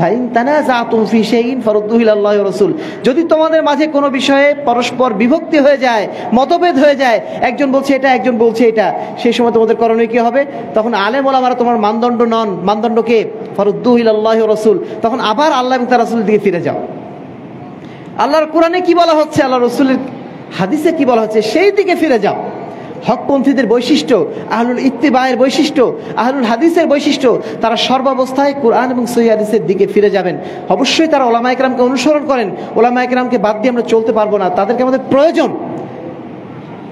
ফাইন তানাযাতুম ফি শাইইন ফারুদ্দুহু ইলাল্লাহি ওয়া রাসূল, যদি তোমাদের মাঝে কোনো বিষয়ে পরস্পর বিভক্তি হয়ে যায়, মতভেদ হয়ে যায়, একজন বলছে এটা একজন বলছে এটা, সেই সময় তোমাদের করণীয় কি হবে? তখন আলেম ওলামারা তোমার মানদণ্ড নন। মানদণ্ড কে? ফারুদ্দুহু ইলাল্লাহি ওয়া রাসূল। তখন আবার আল্লাহ এবং তার রাসূলের দিকে ফিরে যাও। আল্লাহর কোরআনে কি বলা হচ্ছে, আল্লাহ রাসূলের হাদিসে কি বলা হচ্ছে, সেই দিকে ফিরে যাও। হকপন্থীদের বৈশিষ্ট্য, আহলুল ইত্তিবায়ের বৈশিষ্ট্য, আহলুল হাদিসের বৈশিষ্ট্য, তারা সর্বাবস্থায় কোরআন এবং সহিহ হাদিসের দিকে ফিরে যাবেন। অবশ্যই তারা ওলামায়ে কেরামকে অনুসরণ করেন। ওলামায়ে কেরামকে বাদ দিয়ে আমরা চলতে পারবো না, তাদেরকে আমাদের প্রয়োজন।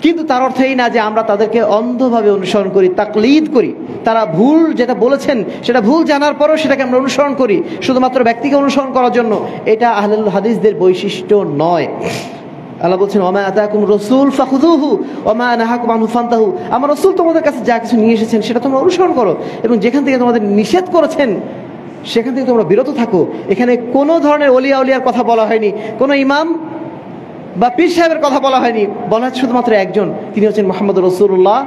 কিন্তু তার অর্থ এই না যে আমরা তাদেরকে অন্ধভাবে অনুসরণ করি, তাকলিদ করি। তারা ভুল যেটা বলেছেন সেটা ভুল জানার পরেও সেটাকে আমরা অনুসরণ করি শুধুমাত্র ব্যক্তিকে অনুসরণ করার জন্য। এটা আহলুল হাদিসদের বৈশিষ্ট্য নয়। আল্লাহ বলছেন ওমা আতাকুম রাসূল ফাখুযুহু ওমা নাহাকুম আনহু ফান্তাহু, আমার রাসূল তোমাদের কাছে যা কিছু নিয়ে এসেছেন সেটা তোমরা অনুসরণ করো, এবং যেখান থেকে তোমাদের নিষেধ করেছেন সেখান থেকে তোমরা বিরত থাকো। এখানে কোনো ধরনের ওলিয়া উলিয়ার কথা বলা হয়নি, কোনো ইমাম বা পীর সাহেবের কথা বলা হয়নি, বলা হচ্ছে শুধুমাত্র একজন, তিনি হচ্ছেন মুহাম্মদুর রাসূলুল্লাহ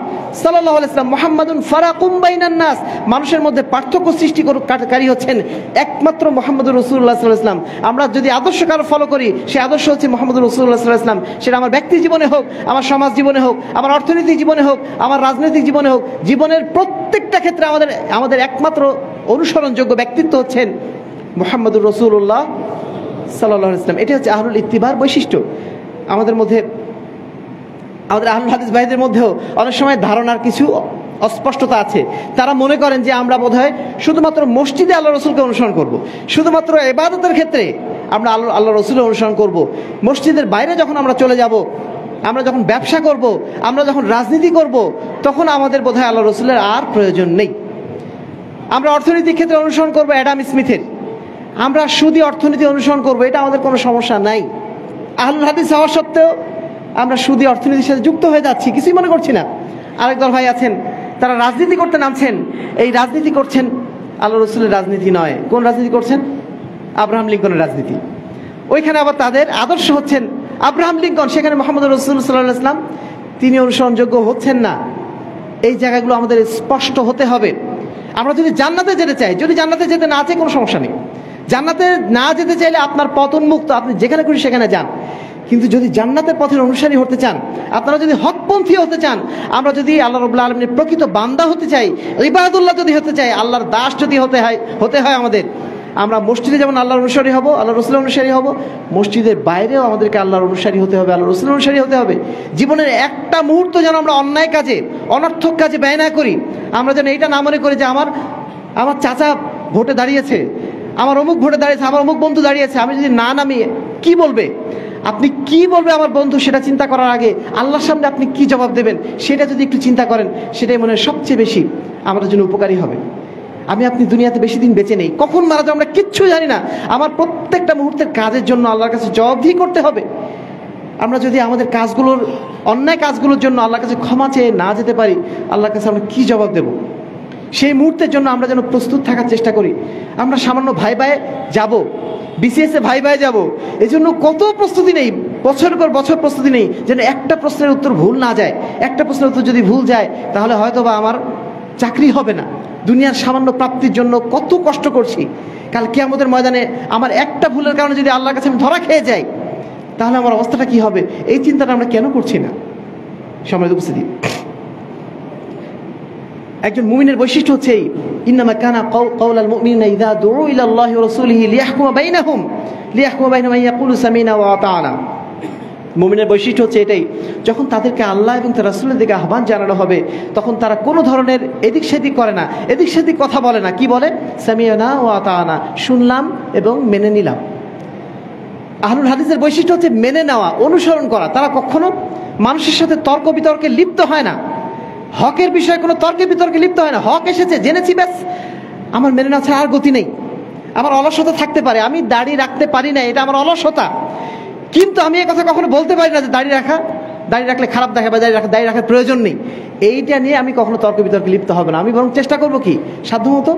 সাল্লাল্লাহু আলাইহি ওয়াসাল্লাম। মুহাম্মাদুন ফারাকুম বাইনান নাস, মানুষের মধ্যে পার্থক্য সৃষ্টিকারী হচ্ছেন একমাত্র মুহাম্মদুর রাসূলুল্লাহ সাল্লাল্লাহু আলাইহি ওয়াসাল্লাম। আমরা যদি আদর্শ কারো ফলো করি, সেই আদর্শ হচ্ছে মুহাম্মদুর রাসূলুল্লাহ সাল্লাল্লাহু আলাইহি ওয়াসাল্লাম। সেটা আমার ব্যক্তি জীবনে হোক, আমার সমাজ জীবনে হোক, আমার অর্থনৈতিক জীবনে হোক, আমার রাজনৈতিক জীবনে হোক, জীবনের প্রত্যেকটা ক্ষেত্রে আমাদের একমাত্র অনুসরণযোগ্য ব্যক্তিত্ব হচ্ছেন মুহাম্মদুর রাসূলুল্লাহ সাল্লাল্লাহু আলাইহি ওয়াসাল্লাম। এটা হচ্ছে আহলুল ইত্তিবার বৈশিষ্ট্য। আমাদের মধ্যে, আমাদের আহলুল হাদিস ভাইদের মধ্যেও অনেক সময় ধারণার কিছু অস্পষ্টতা আছে। তারা মনে করেন যে আমরা বোধহয় শুধুমাত্র মসজিদে আল্লাহ রসুলকে অনুসরণ করব, শুধুমাত্র ইবাদতের ক্ষেত্রে আমরা আল্লাহ রসুলের অনুসরণ করব। মসজিদের বাইরে যখন আমরা চলে যাব, আমরা যখন ব্যবসা করব, আমরা যখন রাজনীতি করব, তখন আমাদের বোধহয় আল্লাহ রসুলের আর প্রয়োজন নেই। আমরা অর্থনৈতিক ক্ষেত্রে অনুসরণ করব অ্যাডাম স্মিথের, আমরা সুদী অর্থনীতি অনুসরণ করব, এটা আমাদের কোনো সমস্যা নাই। আহলুল হাদিস হওয়া সত্ত্বেও আমরা সুদী অর্থনীতির সাথে যুক্ত হয়ে যাচ্ছি, কিছুই মনে করছি না। আরেক দল ভাই আছেন, তারা রাজনীতি করতে নামছেন, এই রাজনীতি করছেন আল্লাহ রসুলের রাজনীতি নয়। কোন রাজনীতি করছেন? আব্রাহাম লিঙ্কনের রাজনীতি। ওইখানে আবার তাদের আদর্শ হচ্ছেন আব্রাহাম লিঙ্কন, সেখানে মুহাম্মদ রাসূল সাল্লাল্লাহু আলাইহি ওয়াসাল্লাম তিনি অনুসরণযোগ্য হচ্ছেন না। এই জায়গাগুলো আমাদের স্পষ্ট হতে হবে। আমরা যদি জান্নাতে যেতে চাই, যদি জান্নাতে যেতে না চাই কোনো সমস্যা নেই। জান্নাতে না যেতে চাইলে আপনার পথ উন্মুক্ত, আপনি যেখানে খুশি সেখানে যান। কিন্তু যদি জান্নাতের পথের অনুসারী হতে চান, আপনারা যদি হকপন্থী হতে চান, আমরা যদি আল্লাহ রাব্বুল আলামিনের প্রকৃত বান্দা হতে চাই, ইবাদুল্লাহ যদি হতে চাই, আল্লাহর দাস যদি হতে হয় আমাদের, আমরা মসজিদে যেমন আল্লাহর অনুসারী হব, আল্লাহ রসুলের অনুসারী হব, মসজিদের বাইরেও আমাদেরকে আল্লাহর অনুসারী হতে হবে, আল্লাহ রসুলের অনুসারী হতে হবে। জীবনের একটা মুহূর্ত যেন আমরা অন্যায় কাজে, অনর্থক কাজে ব্যয় না করি। আমরা যেন এইটা না মনে করি যে আমার চাচা ভোটে দাঁড়িয়েছে, আমার অমুক ভোটে দাঁড়িয়েছে, আমার অমুক বন্ধু দাঁড়িয়েছে, আমি যদি না নামি কি বলবে, আপনি কি বলবে আমার বন্ধু, সেটা চিন্তা করার আগে আল্লাহর সামনে আপনি কি জবাব দেবেন সেটা যদি একটু চিন্তা করেন, সেটাই মনে হয় সবচেয়ে বেশি আমাদের জন্য উপকারী হবে। আপনি দুনিয়াতে বেশি দিন বেঁচে নেই, কখন মারা যাবো আমরা কিচ্ছু জানি না। আমার প্রত্যেকটা মুহূর্তের কাজের জন্য আল্লাহর কাছে জবাবদিহি করতে হবে। আমরা যদি আমাদের কাজগুলোর, অন্যায় কাজগুলোর জন্য আল্লাহর কাছে ক্ষমা চেয়ে না যেতে পারি, আল্লাহর কাছে আমরা কি জবাব দেব? সেই মুহূর্তের জন্য আমরা যেন প্রস্তুত থাকার চেষ্টা করি। আমরা সামান্য ভাই যাব, বিসিএসে ভাই যাব, এই জন্য কত প্রস্তুতি নেই, বছরের পর বছর প্রস্তুতি নেই, যেন একটা প্রশ্নের উত্তর ভুল না যায়। একটা প্রশ্নের উত্তর যদি ভুল যায় তাহলে হয়তো বা আমার চাকরি হবে না। দুনিয়ার সামান্য প্রাপ্তির জন্য কত কষ্ট করছি, কাল কিয়ামতের ময়দানে আমার একটা ভুলের কারণে যদি আল্লাহর কাছে আমি ধরা খেয়ে যাই, তাহলে আমার অবস্থাটা কি হবে? এই চিন্তাটা আমরা কেন করছি না? সম্মানিত উপস্থিতি, একজন মুমিনের বৈশিষ্ট্য হচ্ছে এই, ইন্নামা কানা কাওলাল মুমিনিনা ইযা দুউ ইলাল্লাহি ওয়া রাসূলিহি লিয়াহকুমা বাইনাহুম ইয়াকুলু সামিনা ওয়া আতা'না। মুমিনের বৈশিষ্ট্য হচ্ছে এটাই, যখন তাদেরকে আল্লাহ এবং তার রাসূলের দিকে আহ্বান জানানো হবে তখন তারা কোনো ধরনের এদিক সেদিক করে না, এদিক সেদিক কথা বলে না। কি বলে? সামিনা ওয়া আতা'না, শুনলাম এবং মেনে নিলাম। আহলুল হাদিসের বৈশিষ্ট্য হচ্ছে মেনে নেওয়া, অনুসরণ করা। তারা কখনো মানুষের সাথে তর্ক বিতর্কে লিপ্ত হয় না, হকের বিষয়ে কোনো তর্কে বিতর্কে লিপ্ত হয় না। হক এসেছে, জেনেছি, ব্যাস, আমার মেনে নেওয়া ছাড়া আর গতি নেই। আমার অলসতা থাকতে পারে, আমি দাড়ি রাখতে পারি না, এটা আমার অলসতা, কিন্তু আমি এই কথা কখনো বলতে পারি না যে দাড়ি রাখলে খারাপ দেখা বা দাড়ি রাখার প্রয়োজন নেই। এইটা নিয়ে আমি কখনো তর্ক বিতর্কে লিপ্ত হবে না। আমি বরং চেষ্টা করবো কি, সাধ্যমতো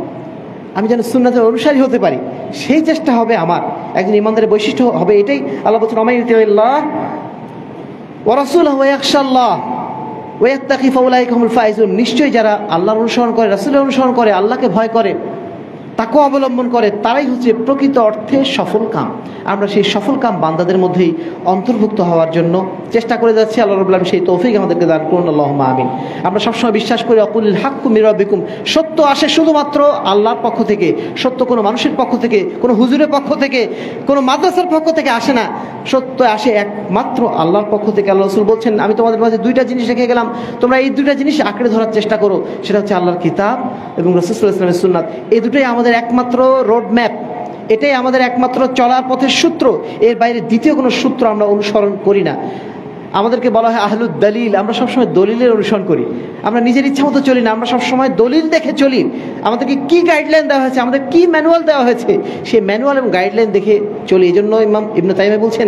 আমি যেন সুন্নাতের অনুসারী হতে পারি, সেই চেষ্টা হবে আমার। একজন ইমানদারের বৈশিষ্ট্য হবে এটাই। আল্লাহ বলছেন ওয়া মান ইউতি'ল্লাহ ওয়া রাসূলাহু ওয়া ইয়াখশাল্লাহ ওয়া ইয়াত্তাকি ফাউলাইকা হুমুল ফাইজুন। নিশ্চয়ই যারা আল্লাহর অনুসরণ করে, রাসূলের অনুসরণ করে, আল্লাহকে ভয় করে, তাকে অবলম্বন করে, তারাই হচ্ছে প্রকৃত অর্থে সফল কাম। আমরা সেই সফল কাম বান্দাদের মধ্যেই অন্তর্ভুক্ত হওয়ার জন্য চেষ্টা করে যাচ্ছি। আল্লাহ রাব্বুল আলামিন সেই তৌফিক আমাদেরকে দান করুন, আল্লাহুম্মা আমিন। আমরা সবসময় বিশ্বাস করি আকুলিল হাক্কু মির রাব্বিকুম, সত্য আসে শুধুমাত্র আল্লাহর পক্ষ থেকে, সত্য কোনো মানুষের পক্ষ থেকে, কোনো হুজুরের পক্ষ থেকে, কোনো মাদ্রাসার পক্ষ থেকে আসে না, সত্য আসে একমাত্র আল্লাহর পক্ষ থেকে। আল্লাহ রাসূল বলছেন, আমি তোমাদের মাঝে দুইটা জিনিস রেখে গেলাম, তোমরা এই দুইটা জিনিস আঁকড়ে ধরার চেষ্টা করো। সেটা হচ্ছে আল্লাহর কিতাব এবং রাসূল সাল্লাল্লাহু আলাইহি ওয়াসাল্লামের সুন্নাত। এই দুটোই আমাদের একমাত্র রোড ম্যাপ, এটাই আমাদের একমাত্র চলার পথের সূত্র। এর বাইরে দ্বিতীয় কোনো সূত্র আমরা অনুসরণ করি না। আমাদেরকে বলা হয় আহলুদ দলিল, আমরা সবসময় দলিলের অনুসরণ করি, আমরা নিজের ইচ্ছা মতো চলি না, আমরা সবসময় দলিল দেখে চলি। আমাদেরকে কি গাইডলাইন দেওয়া হয়েছে, আমাদের কি ম্যানুয়াল দেওয়া হয়েছে, সেই ম্যানুয়াল এবং গাইডলাইন দেখে চলি। এই জন্য ইমাম ইবনে তাইমিয়া বলছেন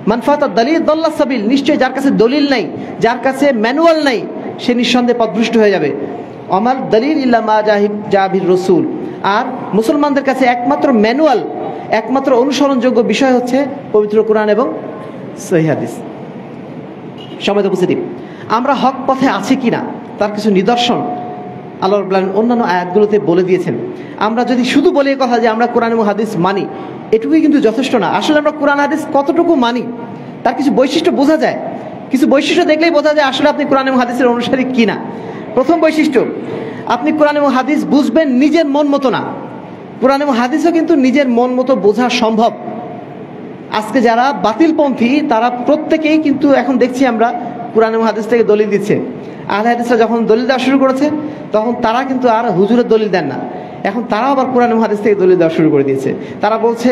মান ফাতাদ দলিল দাল্লাস সাবিল, নিশ্চয়ই যার কাছে দলিল নাই, যার কাছে ম্যানুয়াল নাই, সে নিঃসন্দেহে পথভ্রষ্ট হয়ে যাবে। আমাল দলিল ইল্লা মা জাহির রসুল। আর মুসলমানদের কাছে একমাত্র ম্যানুয়াল, একমাত্র অনুসরণযোগ্য বিষয় হচ্ছে পবিত্র কোরআন এবং সহিহ হাদিস। সম্মানিত উপস্থিতি, আমরা হক পথে আছি কিনা তার কিছু নিদর্শন আল্লাহ রাব্বুল আলামিন অন্যান্য আয়াতগুলোতে বলে দিয়েছেন। আমরা যদি শুধু বলি কথা যে আমরা কোরআন এবং হাদিস মানি, এটুকুই কিন্তু যথেষ্ট না। আসলে আমরা কোরআন হাদিস কতটুকু মানি তার কিছু বৈশিষ্ট্য বোঝা যায়, কিছু বৈশিষ্ট্য দেখলেই বোঝা যায় আসলে আপনি কোরআন এবং হাদিসের অনুসারী কিনা। প্রথম বৈশিষ্ট্য, আপনি কোরআন এবং হাদিস বুঝবেন নিজের মন মতো না। কোরআন এবং হাদিসও কিন্তু নিজের মন মতো বোঝা সম্ভব। আজকে যারা বাতিলপন্থী তারা প্রত্যেকেই কিন্তু এখন দেখছি আমরা কোরআন এবং হাদিস থেকে দলিল দিচ্ছে। আহলে হাদিসরা যখন দলিল দেওয়া শুরু করেছে তখন তারা কিন্তু আর হুজুরের দলিল দেন না, এখন তারা আবার কোরআন এবং হাদিস থেকে দলিল দেওয়া শুরু করে দিয়েছে। তারা বলছে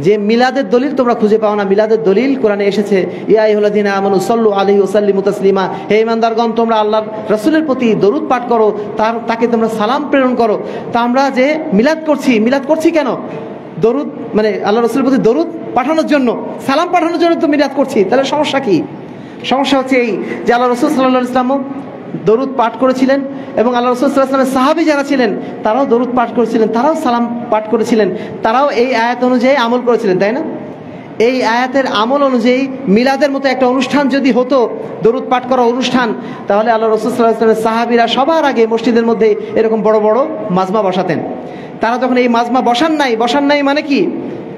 যে মিলাদের দলিল তোমরা খুঁজে পাও না, মিলাদের দলিল কোরআনে এসেছে, ইয়া আইয়ুহাল্লাযীনা আমানু সাল্লু আলাইহি ওয়া সাল্লিমু তাসলিমা, হে ঈমানদারগণ তোমরা আল্লাহর রাসূলের প্রতি দরুদ পাঠ করো, তাকে তোমরা সালাম প্রেরণ করো। তা আমরা যে মিলাদ করছি কেন? দরুদ মানে আল্লাহ রাসূলের প্রতি দরুদ পাঠানোর জন্য, সালাম পাঠানোর জন্য তো মিলাদ করছি। তাহলে সমস্যা কি? সমস্যা হচ্ছে এই যে আল্লাহ রাসূল সাল্লাল্লাহু আলাইহি ওয়াসাল্লাম দরুদ পাঠ করেছিলেন এবং আল্লাহ রাসূল সাল্লাল্লাহু আলাইহি ওয়াসাল্লামের সাহাবী যারা ছিলেন তারাও দরুদ পাঠ করেছিলেন, তারাও সালাম পাঠ করেছিলেন, তারাও এই আয়াত অনুযায়ী আমল করেছিলেন, তাই না? এই আয়াতের আমল অনুযায়ী মিলাদের মতো একটা অনুষ্ঠান যদি হতো, দরুদ পাঠ করা অনুষ্ঠান, তাহলে আল্লাহ রাসূল সাল্লাল্লাহু আলাইহি ওয়াসাল্লামের সাহাবীরা সবার আগে মসজিদের মধ্যে এরকম বড় বড় মাজমা বসাতেন। তারা যখন এই মাজমা বসান নাই মানে কি?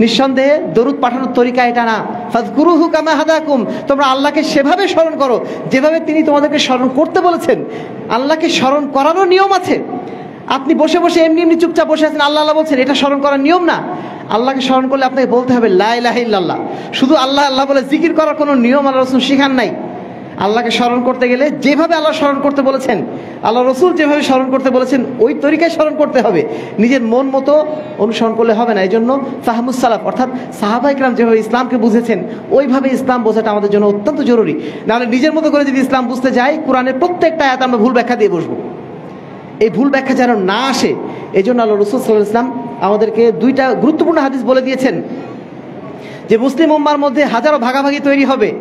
নিঃসন্দেহে দরুদ পাঠানোর তরিকা এটা না। ফাযকুরুহু কামা হাদাকুম, তোমরা আল্লাহকে সেভাবে স্মরণ করো যেভাবে তিনি তোমাদেরকে স্মরণ করতে বলেছেন। আল্লাহকে স্মরণ করারও নিয়ম আছে। আপনি বসে বসে এমনি চুপচাপ বসে আছেন, আল্লাহ আল্লাহ বলছেন, এটা স্মরণ করার নিয়ম না। আল্লাহকে স্মরণ করলে আপনাকে বলতে হবে লা ইলাহা ইল্লাল্লাহ। শুধু আল্লাহ আল্লাহ বলে জিকির করার কোনো নিয়ম আল্লাহ রাসূল শিখান নাই। আল্লাহকে স্মরণ করতে গেলে যেভাবে আল্লাহ স্মরণ করতে বলেছেন, আল্লাহ রসুল যেভাবে স্মরণ করতে বলেছেন ওই তরিকায় স্মরণ করতে হবে, নিজের মন মতো অনুসরণ করলে হবে না। এই জন্য ফাহমুস সালাফ অর্থাৎ সাহাবা ইকরাম যেভাবে ইসলামকে বুঝেছেন ওইভাবে ইসলাম বোঝাটা আমাদের জন্য অত্যন্ত জরুরি। নাহলে নিজের মতো করে যদি ইসলাম বুঝতে যাই, কোরআনের প্রত্যেকটা আয়াত আমরা ভুল ব্যাখ্যা দিয়ে বসবো। এই ভুল ব্যাখ্যা যেন না আসে এই জন্য আল্লাহ রসুল সাল্লাল্লাহু আলাইহি ওয়াসাল্লাম আমাদেরকে দুইটা গুরুত্বপূর্ণ হাদিস বলে দিয়েছেন যে মুসলিম উম্মার মধ্যে হাজারো ভাগাভাগি তৈরি হবে,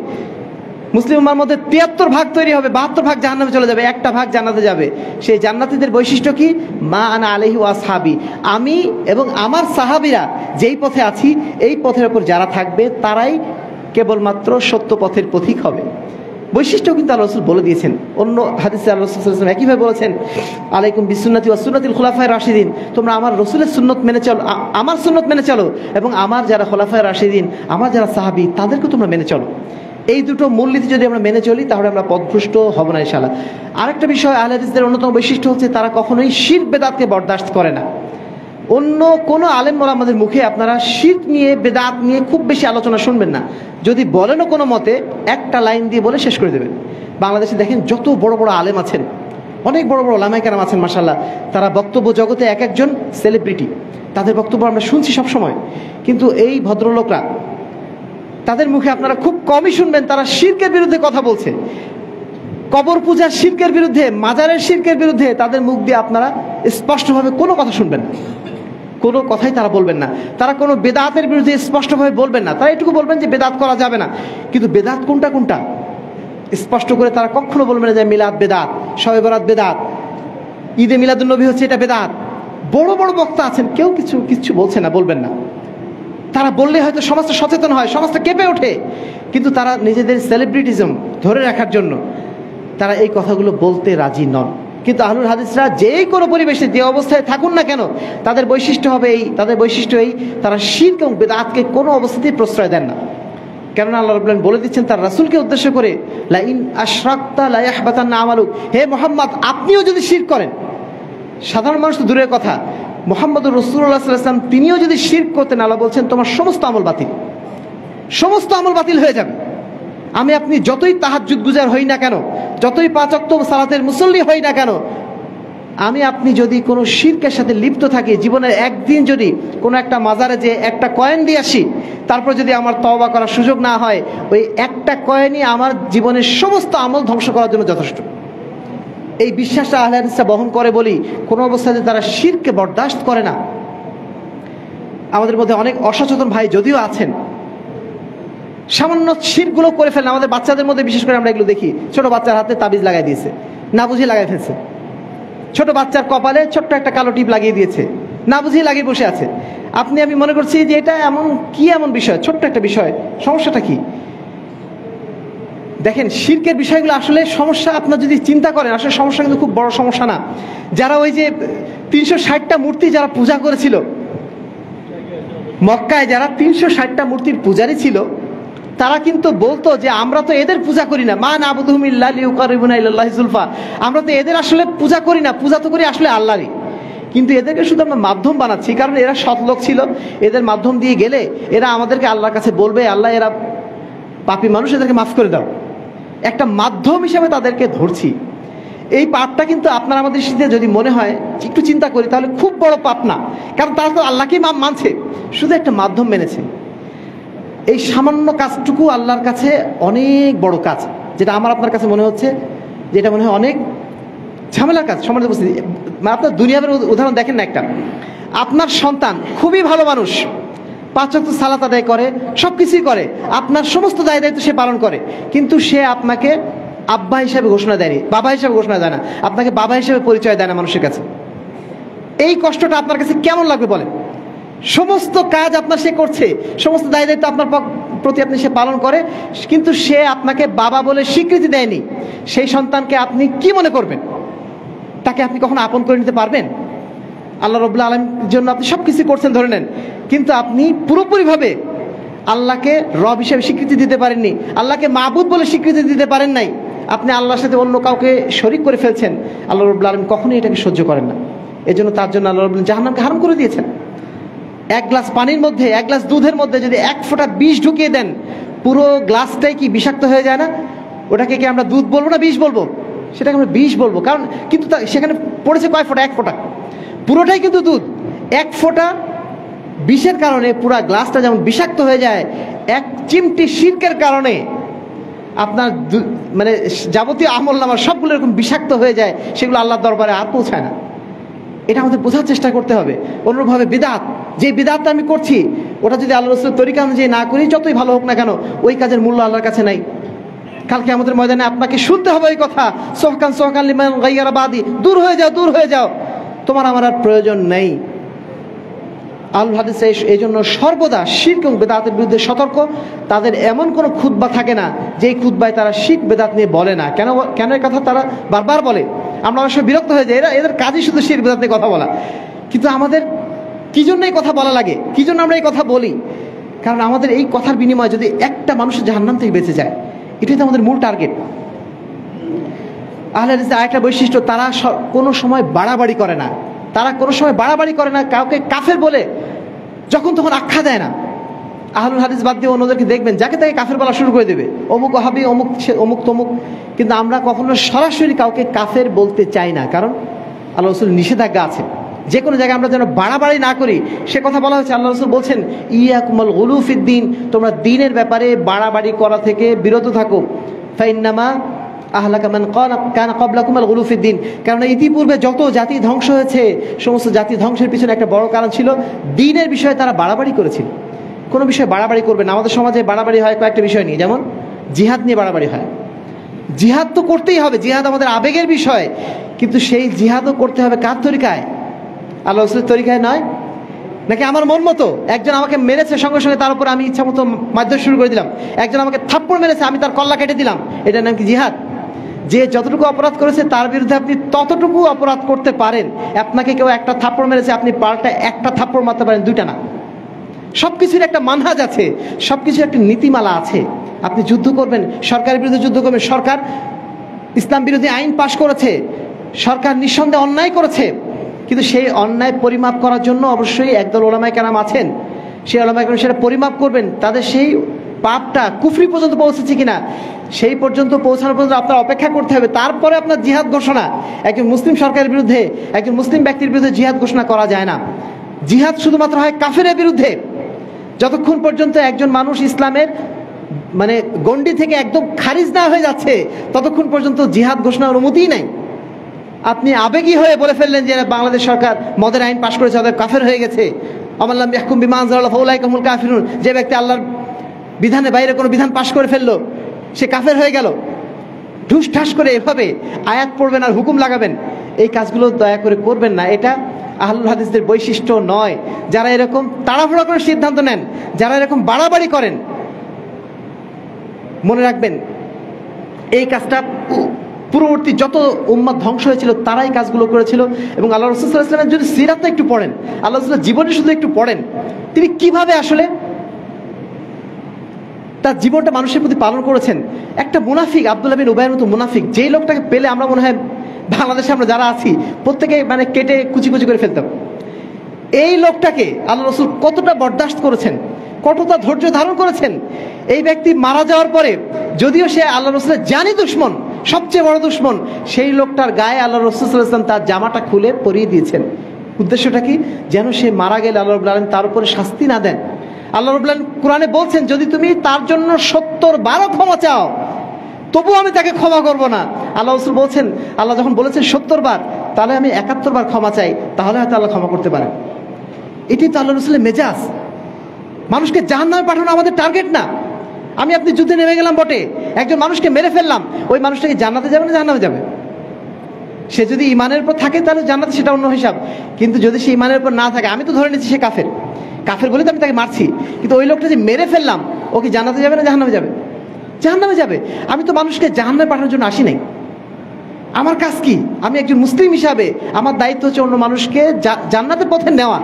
মুসলিম উম্মার মধ্যে 73 ভাগ তৈরি হবে, 72 ভাগ জাহান্নামে চলে যাবে, একটা ভাগ জান্নাতে যাবে। সেই জান্নাতীদের বৈশিষ্ট্য কি? মা আনা আলাইহি ওয়া আসহাবি, আমি এবং আমার সাহাবীরা যেই পথে আছি এই পথের উপর যারা থাকবে তারাই কেবলমাত্র সত্য পথের পথিক হবে। বৈশিষ্ট্য কিন্তু আল্লাহ রাসূল বলে দিয়েছেন। অন্য হাদিসে আল্লাহ রাসূল সাল্লাল্লাহু আলাইহি ওয়াসাল্লাম একইভাবে বলেছেন, আলাইকুম বিসুন্নতি ওয়া সুন্নাতিল খুলাফায়ে রাশিদিন, তোমরা আমার রাসূলের সুন্নত মেনে চলো, আমার সুন্নত মেনে চলো, এবং আমার যারা খুলাফায়ে রাশিদিন, আমার যারা সাহাবী তাদেরকে তোমরা মেনে চলো। এই দুটো মূলনীতি যদি আমরা মেনে চলি তাহলে আমরা পথভ্রষ্ট হব না ইনশাআল্লাহ। আরেকটা বিষয়, আহলে হাদিসদের অন্যতম বৈশিষ্ট্য হচ্ছে তারা কখনোই শিরক বেদাতকে বরদাস্ত করে না। অন্য কোনো আলেম ওলামাদের মুখে আপনারা শিরক নিয়ে বেদাত নিয়ে খুব বেশি আলোচনা শুনবেন না। যদি বলেনও কোনো মতে একটা লাইন দিয়ে বলে শেষ করে দেবেন। বাংলাদেশে দেখেন যত বড় বড় আলেম আছেন, অনেক বড় বড় ওলামায়ে কেরাম আছেন মাশাআল্লাহ, তারা বক্তব্য জগতে এক একজন সেলিব্রিটি, তাদের বক্তব্য আমরা শুনছি সব সময়। কিন্তু এই ভদ্রলোকরা, তাদের মুখে আপনারা খুব কমই শুনবেন তারা শিরকের বিরুদ্ধে কথা বলছে। কবর পূজার শিরকের বিরুদ্ধে, মাজারের শিরকের বিরুদ্ধে তাদের মুখ দিয়ে আপনারা স্পষ্টভাবে কোনো কথা শুনবেন না, কোনো কথাই তারা বলবেন না। তারা কোনো বেদাতের বিরুদ্ধে স্পষ্টভাবে বলবেন না। তারা এটুকু বলবেন যে বেদাত করা যাবে না, কিন্তু বেদাত কোনটা কোনটা স্পষ্ট করে তারা কখনো বলবেন না যে মিলাদ বেদাত, শবে বরাত বেদাত, ঈদে মিলাদুন্নবী হচ্ছে এটা বেদাত। বড় বড় বক্তা আছেন, কেউ কিছু বলছে না, বলবেন না। তারা বললে হয়তো সমাজটা সচেতন হয়, সমাজটা কেঁপে ওঠে, কিন্তু তারা নিজেদের সেলিব্রিটিজম ধরে রাখার জন্য তারা এই কথাগুলো বলতে রাজি নন। কিন্তু আহলুল হাদিসরা যেই কোনো পরিবেশে যে অবস্থায় থাকুন না কেন তাদের বৈশিষ্ট্য হবে এই, তাদের বৈশিষ্ট্য এই, তারা শিরক এবং বেদাতকে কোনো অবস্থাতেই প্রশ্রয় দেন না। কেননা আল্লাহ রাব্বুল আলামিন বলে দিচ্ছেন তার রাসূলকে উদ্দেশ্য করে, লা ইন আশরাকতা লা ইয়াহবাতান্না আমালুক, হে মুহাম্মদ আপনিও যদি শিরক করেন, সাধারণ মানুষ তো দূরের কথা, মুহাম্মদুর রাসূলুল্লাহ সাল্লাল্লাহু আলাইহি ওয়াসাল্লাম তিনিও যদি শিরক করতেন, আল্লাহ বলছেন তোমার সমস্ত আমল বাতিল, সমস্ত আমল বাতিল হয়ে যাবে। আমি আপনি যতই তাহাজ্জুদ গুজার হই না কেন, যতই 5 ওয়াক্ত সালাতের মুসল্লি হই না কেন, আমি আপনি যদি কোনো শিরকের সাথে লিপ্ত থাকি, জীবনের একদিন যদি কোনো একটা মাজারে যে একটা কয়েন দিয়ে আসি, তারপর যদি আমার তওবা করার সুযোগ না হয়, ওই একটা কয়েনই আমার জীবনের সমস্ত আমল ধ্বংস করার জন্য যথেষ্ট। এই বিশ্বাসটা আহলে হাদিসরা বহন করে বলি কোনো অবস্থাতে তারা শিরককে বরদাস্ত করে না। আমাদের মধ্যে অনেক অসচেতন ভাই যদিও আছেন, সামান্য শিরকগুলো করে ফেলেন। আমাদের বাচ্চাদের মধ্যে বিশেষ করে আমরা এগুলো দেখি, ছোট বাচ্চার হাতে তাবিজ লাগাই দিয়েছে, না বুঝিয়ে লাগাই ফেলছে। ছোট বাচ্চার কপালে ছোট্ট একটা কালো টিপ লাগিয়ে দিয়েছে, না বুঝিয়ে লাগিয়ে বসে আছে। আমি মনে করছি যে এটা এমন বিষয়, ছোট্ট একটা বিষয়, সমস্যাটা কি? দেখেন শিরকের বিষয়গুলো আসলে সমস্যা আপনার যদি চিন্তা করেন, আসলে সমস্যা কিন্তু খুব বড় সমস্যা না। যারা ওই যে 360টা মূর্তি যারা পূজা করেছিল মক্কায়, যারা 360টা মূর্তির পূজারী ছিল, তারা কিন্তু বলতো যে আমরা তো এদের পূজা করি না, মা নাবুদুহুম ইল্লা লিয়ুকাররিবুনা ইলাল্লাহি যুলফা, আমরা তো এদের আসলে পূজা করি না, পূজা তো করি আসলে আল্লাহরই, কিন্তু এদেরকে শুধু আমরা মাধ্যম বানাচ্ছি, কারণ এরা সৎ লোক ছিল, এদের মাধ্যম দিয়ে গেলে এরা আমাদেরকে আল্লাহর কাছে বলবে, আল্লাহ এরা পাপী মানুষ, এদেরকে মাফ করে দাও, একটা মাধ্যম হিসেবে তাদেরকে ধরছি। এই পাপটা কিন্তু আপনার আমাদের সাথে যদি মনে হয় একটু চিন্তা করি, তাহলে খুব বড় পাপ না, কারণ তারা তো আল্লাহকেই মানছে, শুধু একটা মাধ্যম মেনেছে। এই সামান্য কাজটুকু আল্লাহর কাছে অনেক বড় কাজ, যেটা আমার আপনার কাছে মনে হচ্ছে যেটা মনে হয় অনেক ঝামেলার কাজ। সম্মানিত উপস্থিতি, আপনার দুনিয়ার উদাহরণ দেখেন না একটা, আপনার সন্তান খুবই ভালো মানুষ, 5 ওয়াক্ত সালাত আদায় করে, সব কিছুই করে, আপনার সমস্ত দায় দায়িত্ব সে পালন করে, কিন্তু সে আপনাকে আব্বা হিসাবে ঘোষণা দেয়নি, বাবা হিসাবে ঘোষণা দেয় না, আপনাকে বাবা হিসাবে পরিচয় দেয় না মানুষের কাছে। এই কষ্টটা আপনার কাছে কেমন লাগবে বলেন? সমস্ত কাজ আপনার সে করছে, সমস্ত দায় দায়িত্ব আপনার প্রতি আপনি সে পালন করে, কিন্তু সে আপনাকে বাবা বলে স্বীকৃতি দেয়নি। সেই সন্তানকে আপনি কি মনে করবেন? তাকে আপনি কখনো আপন করে নিতে পারবেন? আল্লাহ রাব্বুল আলামিনের জন্য আপনি সব কিছু করছেন ধরে নেন, কিন্তু আপনি পুরোপুরিভাবে আল্লাহকে রব হিসেবে স্বীকৃতি দিতে পারেননি, আল্লাহকে মাবুদ বলে স্বীকৃতি দিতে পারেন নাই, আপনি আল্লাহর সাথে অন্য কাউকে শরীক করে ফেলছেন। আল্লাহ রাব্বুল আলামিন কখনোই এটাকে সহ্য করেন না। এজন্য তার জন্য আল্লাহ রাব্বুল আলামিন জাহান্নামকে হারাম করে দিয়েছেন। 1 গ্লাস পানির মধ্যে, 1 গ্লাস দুধের মধ্যে যদি 1 ফোঁটা বিষ ঢুকিয়ে দেন, পুরো গ্লাসটাই কি বিষাক্ত হয়ে যায় না? ওটাকে কি আমরা দুধ বলবো না বিষ বলবো? সেটাকে আমরা বিষ বলবো, কারণ কিন্তু সেখানে পড়েছে কয় ফোঁটা? 1 ফোঁটা, পুরোটাই কিন্তু দুধ। 1 ফোঁটা বিষের কারণে পুরো গ্লাসটা যেমন বিষাক্ত হয়ে যায়, 1 চিমটি শিরকের কারণে আপনার মানে যাবতীয় আমল নামার সবগুলো এরকম বিষাক্ত হয়ে যায়, সেগুলো আল্লাহর দরবারে আর পৌঁছায় না। এটা আমাদের বোঝার চেষ্টা করতে হবে। অনুরূপভাবে বিদআত, যে বিদআতটা আমি করছি ওটা যদি আল্লাহর রাসূলের তরিকা অনুযায়ী না করি, যতই ভালো হোক না কেন, ওই কাজের মূল্য আল্লাহর কাছে নাই। কালকে আমাদের ময়দানে আপনাকে শুনতে হবে ওই কথা, সোহকান লিমান গায়্যারা বাদি, দূর হয়ে যাও, দূর হয়ে যাও, তোমার আমার আর প্রয়োজন নেই। আহলুল হাদিস এই জন্য সর্বদা শিরক এবং বেদাতের বিরুদ্ধে সতর্ক। তাদের এমন কোনো খুতবা থাকে না যেই খুতবায় তারা শিরক বেদাত নিয়ে বলে না। কেন এই কথা তারা বারবার বলে? আমরা অবশ্য বিরক্ত হয়ে যাই, এদের কাজই শুধু শিরক বেদাত নিয়ে কথা বলা। কিন্তু আমাদের কি জন্য এই কথা বলা লাগে, কি জন্য আমরা এই কথা বলি? কারণ আমাদের এই কথার বিনিময়ে যদি একটা মানুষের জাহান্নাম থেকে বেঁচে যায়, এটাই তো আমাদের মূল টার্গেট। আহলে হাদিসের আরেকটা বৈশিষ্ট্য, তারা কোনো সময় বাড়াবাড়ি করে না। তারা কোনো সময় বাড়াবাড়ি করে না, কাউকে কাফের বলে যখন তখন আখ্যা দেয় না। আহলুল হাদিস বাদ দিয়ে অন্যদেরকে দেখবেন যাকে তাকে কাফের বলা শুরু করে দেবে, অমুক ওয়াহাবি, অমুক অমুক তমুক। কিন্তু আমরা কখনো সরাসরি কাউকে কাফের বলতে চাই না, কারণ আল্লাহ রাসূল নিষেধাজ্ঞা আছে যে কোনো জায়গায় আমরা যেন বাড়াবাড়ি না করি। সে কথা বলা হয়েছে, আল্লাহ রাসূল বলছেন ইয়াকুমুল গুলু ফিদ্দিন, তোমরা দ্বীনের ব্যাপারে বাড়াবাড়ি করা থেকে বিরত থাকো। ফাইন্নামা আহলাকা মান কানা ক্বাবলাকুম আল গুলু ফিদ্দিন, কারণ ইতিপূর্বে যত জাতি ধ্বংস হয়েছে সমস্ত জাতি ধ্বংসের পিছনে একটা বড় কারণ ছিল দ্বীনের বিষয়ে তারা বাড়াবাড়ি করেছিল। কোনো বিষয়ে বাড়াবাড়ি করবে না। আমাদের সমাজে বাড়াবাড়ি হয় কয়েকটা বিষয় নিয়ে, যেমন জিহাদ নিয়ে বাড়াবাড়ি হয়। জিহাদ তো করতেই হবে, জিহাদ আমাদের আবেগের বিষয়, কিন্তু সেই জিহাদও করতে হবে কার তরিকায়? আল্লাহ রাসূলের তরিকায় নয়। নাকি আমার মন মতো, একজন আমাকে মেরেছে সঙ্গে সঙ্গে তার উপর আমি ইচ্ছা মতো মারধর শুরু করে দিলাম, একজন আমাকে থাপ্পড় মেরেছে আমি তার কল্লা কেটে দিলাম, এটার নাম কি জিহাদ? যে যতটুকু অপরাধ করেছে তার বিরুদ্ধে আপনি ততটুকু অপরাধ করতে পারেন। আপনাকে কেউ একটা থাপ্পড় মেরেছে, আপনি পাল্টা একটা থাপ্পড় মারতে পারেন, দুইটা না। সবকিছুর একটা মানহাজ আছে, সবকিছুর একটা নীতিমালা আছে। আপনি যুদ্ধ করবেন, সরকারের বিরুদ্ধে যুদ্ধ করবেন, সরকার ইসলাম বিরোধী আইন পাশ করেছে, সরকার নিঃসন্দেহে অন্যায় করেছে, কিন্তু সেই অন্যায় পরিমাপ করার জন্য অবশ্যই একদল ওলামায়ে কেরাম আছেন। সেই ওলামায়ে কেরাম সেটা পরিমাপ করবেন, তাদের সেই পাপটা কুফরি পর্যন্ত পৌঁছেছে কিনা সেই পর্যন্ত পৌঁছানোর পর্যন্ত আপনার অপেক্ষা করতে হবে, তারপরে আপনার জিহাদ ঘোষণা। একজন মুসলিম সরকারের বিরুদ্ধে, একজন মুসলিম ব্যক্তির বিরুদ্ধে জিহাদ ঘোষণা করা যায় না। জিহাদ শুধুমাত্র হয় কাফেরের বিরুদ্ধে। যতক্ষণ পর্যন্ত একজন মানুষ ইসলামের মানে গণ্ডি থেকে একদম খারিজ না হয়ে যাচ্ছে ততক্ষণ পর্যন্ত জিহাদ ঘোষণার অনুমতিই নাই। আপনি আবেগী হয়ে বলে ফেললেন যে বাংলাদেশ সরকার মদের আইন পাশ করেছে, তাদের কাফের হয়ে গেছে, আমাল্লাম ইয়াহকুম বিমা আনজালাল্লাহু ফাউলাইকা হুমুল কাফিরুন, যে ব্যক্তি আল্লাহর বিধানের বাইরে কোনো বিধান পাশ করে ফেললো সে কাফের হয়ে গেল। ঠুস ঠাস করে এভাবে আয়াত পড়বেন আর হুকুম লাগাবেন, এই কাজগুলো দয়া করে করবেন না। এটা আহলুল হাদিসদের বৈশিষ্ট্য নয়। যারা এরকম তাড়াহুড়া করে সিদ্ধান্ত নেন, যারা এরকম বাড়াবাড়ি করেন, মনে রাখবেন এই কাজটা পূর্ববর্তী যত উম্মাত ধ্বংস হয়েছিল তারাই কাজগুলো করেছিল। এবং আল্লাহ রাসূল সাল্লাল্লাহু আলাইহি ওয়াসাল্লামের যদি সিরাতটা একটু পড়েন, আল্লাহ রাসূলের জীবনে শুধু একটু পড়েন, তিনি কিভাবে আসলে তার জীবনটা মানুষের প্রতি পালন করেছেন। একটা মুনাফিক, আব্দুল্লাহ বিন উবাইয়ের মতো মুনাফিক, যেই লোকটাকে পেলে আমরা মনে হয় বাংলাদেশে আমরা যারা আছি প্রত্যেকে মানে কেটে কুচি কুচি করে ফেলতাম। এই লোকটাকে আল্লাহ রাসূল কতটা বরদাস্ত করেছেন, কতটা ধৈর্য ধারণ করেছেন। এই ব্যক্তি মারা যাওয়ার পরে যদিও সে আল্লাহ রাসূলের জানি দুশমন, সবচেয়ে বড় দুশমন, সেই লোকটার গায়ে আল্লাহ রাসূল সাল্লাল্লাহু আলাইহি ওয়াসাল্লাম তার জামাটা খুলে পরিয়ে দিয়েছেন। উদ্দেশ্যটা কি? যেন সে মারা গেলে আল্লাহ রাব্বুল আলামিন তার উপরে শাস্তি না দেন। আল্লাহ রাব্বুল আলামিন কোরআনে বলছেন যদি তুমি তার জন্য ৭০ বার ক্ষমা চাও তবু আমি তাকে ক্ষমা করব না। আল্লাহ রাসূল বলছেন, আল্লাহ যখন বলেছেন ৭০ বার, তাহলে আমি ৭১ বার ক্ষমা চাই, তাহলে হয়তো আল্লাহ ক্ষমা করতে পারেন। এটাই তো আল্লাহ রাসূলের মেজাজ। মানুষকে জাহান্নামে পাঠানো আমাদের টার্গেট না। আমি আপনি যুদ্ধে নেমে গেলাম বটে, একজন মানুষকে মেরে ফেললাম, ওই মানুষটাকে জান্নাতে যাবে না জাহান্নামে যাবে? সে যদি ইমানের উপর থাকে তাহলে জান্নাতে, সেটা অন্য হিসাব। কিন্তু যদি সে ইমানের উপর না থাকে, আমি তো ধরে নিচ্ছি সে কাফের, কাফের বলে তো আমি তাকে মারছি, কিন্তু ওই লোকটা যে মেরে ফেললাম ও কি জান্নাতে যাবে না জাহান্নামে যাবে? জাহান্নামে যাবে। আমি তো মানুষকে জাহান্নামে পাঠানোর জন্য আসি নাই। আমার কাজ কি? আমি একজন মুসলিম হিসাবে আমার দায়িত্ব হচ্ছে অন্য মানুষকে জান্নাতের পথে নেওয়া।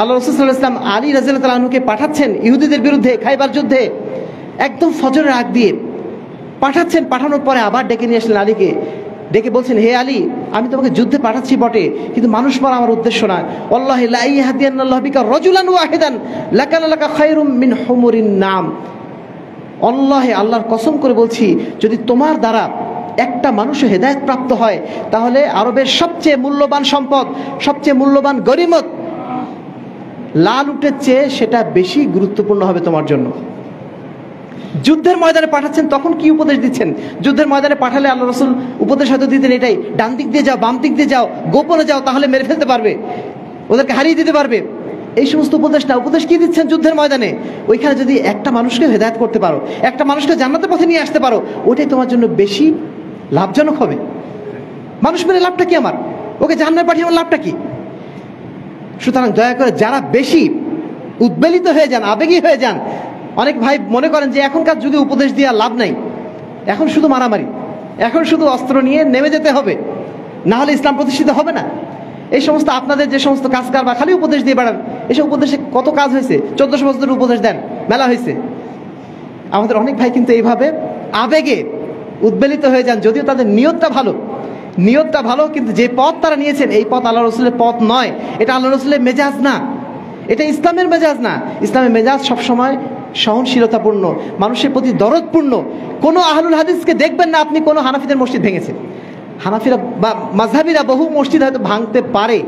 আল্লাহ রাসূল সাল্লাল্লাহু আলাইহি ওয়াসাল্লাম আলী রাদিয়াল্লাহু তাআলা আনহুকে পাঠাচ্ছেন ইহুদিদের বিরুদ্ধে খাইবার যুদ্ধে, একদম ফজরের আগ দিয়ে পাঠাচ্ছেন। পাঠানোর পরে আবার ডেকে নিয়ে আসলেন আলীকে, ডেকে বলছেন, হে আলী, আমি তোমাকে যুদ্ধে পাঠাচ্ছি বটে, কিন্তু মানুষ মারা আমার উদ্দেশ্য না। ওয়াল্লাহি লা ইয়াহদিয়ান্নাল্লাহু বিকা রাজুলান ওয়াহিদান লাকানা লাকা খায়রুম মিন হুমুরিন নাম। আল্লাহে, আল্লাহর কসম করে বলছি, যদি তোমার দ্বারা একটা মানুষও হেদায়েত প্রাপ্ত হয় তাহলে আরবের সবচেয়ে মূল্যবান সম্পদ, সবচেয়ে মূল্যবান গনিমত লাল উটের চেয়ে সেটা বেশি গুরুত্বপূর্ণ হবে তোমার জন্য। যুদ্ধের ময়দানে পাঠাচ্ছেন, তখন কি উপদেশ দিচ্ছেন? যুদ্ধের ময়দানে পাঠালে আল্লাহ রাসূল উপদেশ হয়তো দিতেন এটাই, ডান দিক দিয়ে যাও, বাম দিক দিয়ে যাও, গোপনে যাও, তাহলে মেরে ফেলতে পারবে, ওদেরকে হারিয়ে দিতে পারবে। এই সমস্ত উপদেশ না। উপদেশ কি দিচ্ছেন যুদ্ধের ময়দানে? ওইখানে যদি একটা মানুষকে হেদায়েত করতে পারো, একটা মানুষকে জান্নাতের পথে নিয়ে আসতে পারো, ওটাই তোমার জন্য বেশি লাভজনক হবে। মানুষ মেরে লাভটা কি আমার? ওকে জান্নাতে পাঠিয়ে আমার লাভটা কি? সুতরাং দয়া করে যারা বেশি উদ্বেলিত হয়ে যান, আবেগী হয়ে যান, অনেক ভাই মনে করেন যে এখনকার যুগে উপদেশ দিয়ে লাভ নাই, এখন শুধু মারামারি, এখন শুধু অস্ত্র নিয়ে নেমে যেতে হবে, না হলে ইসলাম প্রতিষ্ঠিত হবে না। এই সমস্ত আপনাদের যে সমস্ত কাজ কারবার খালি উপদেশ দিয়ে বেড়ান, এসব উপদেশে কত কাজ হয়েছে? 1400 বছর উপদেশ দেন, মেলা হয়েছে। আমাদের অনেক ভাই কিন্তু এইভাবে আবেগে উদ্বেলিত হয়ে যান, যদিও তাদের নিয়তটা ভালো, কিন্তু যে পথ তারা নিয়েছেন এই পথ আল্লাহ রসুলের পথ নয়, এটা আল্লাহ রসুলের মেজাজ না, এটা ইসলামের মেজাজ না। ইসলামের মেজাজ সবসময় সহনশীলতাপূর্ণ, মানুষের প্রতি দরদপূর্ণ। কোনো আহলুল হাদিসকে দেখবেন না আপনি কোনো হানাফিদের মসজিদ ভেঙেছেন। হানাফিরা বা মাযহাবিরা বহু মসজিদ হয়তো ভাঙতে পারে,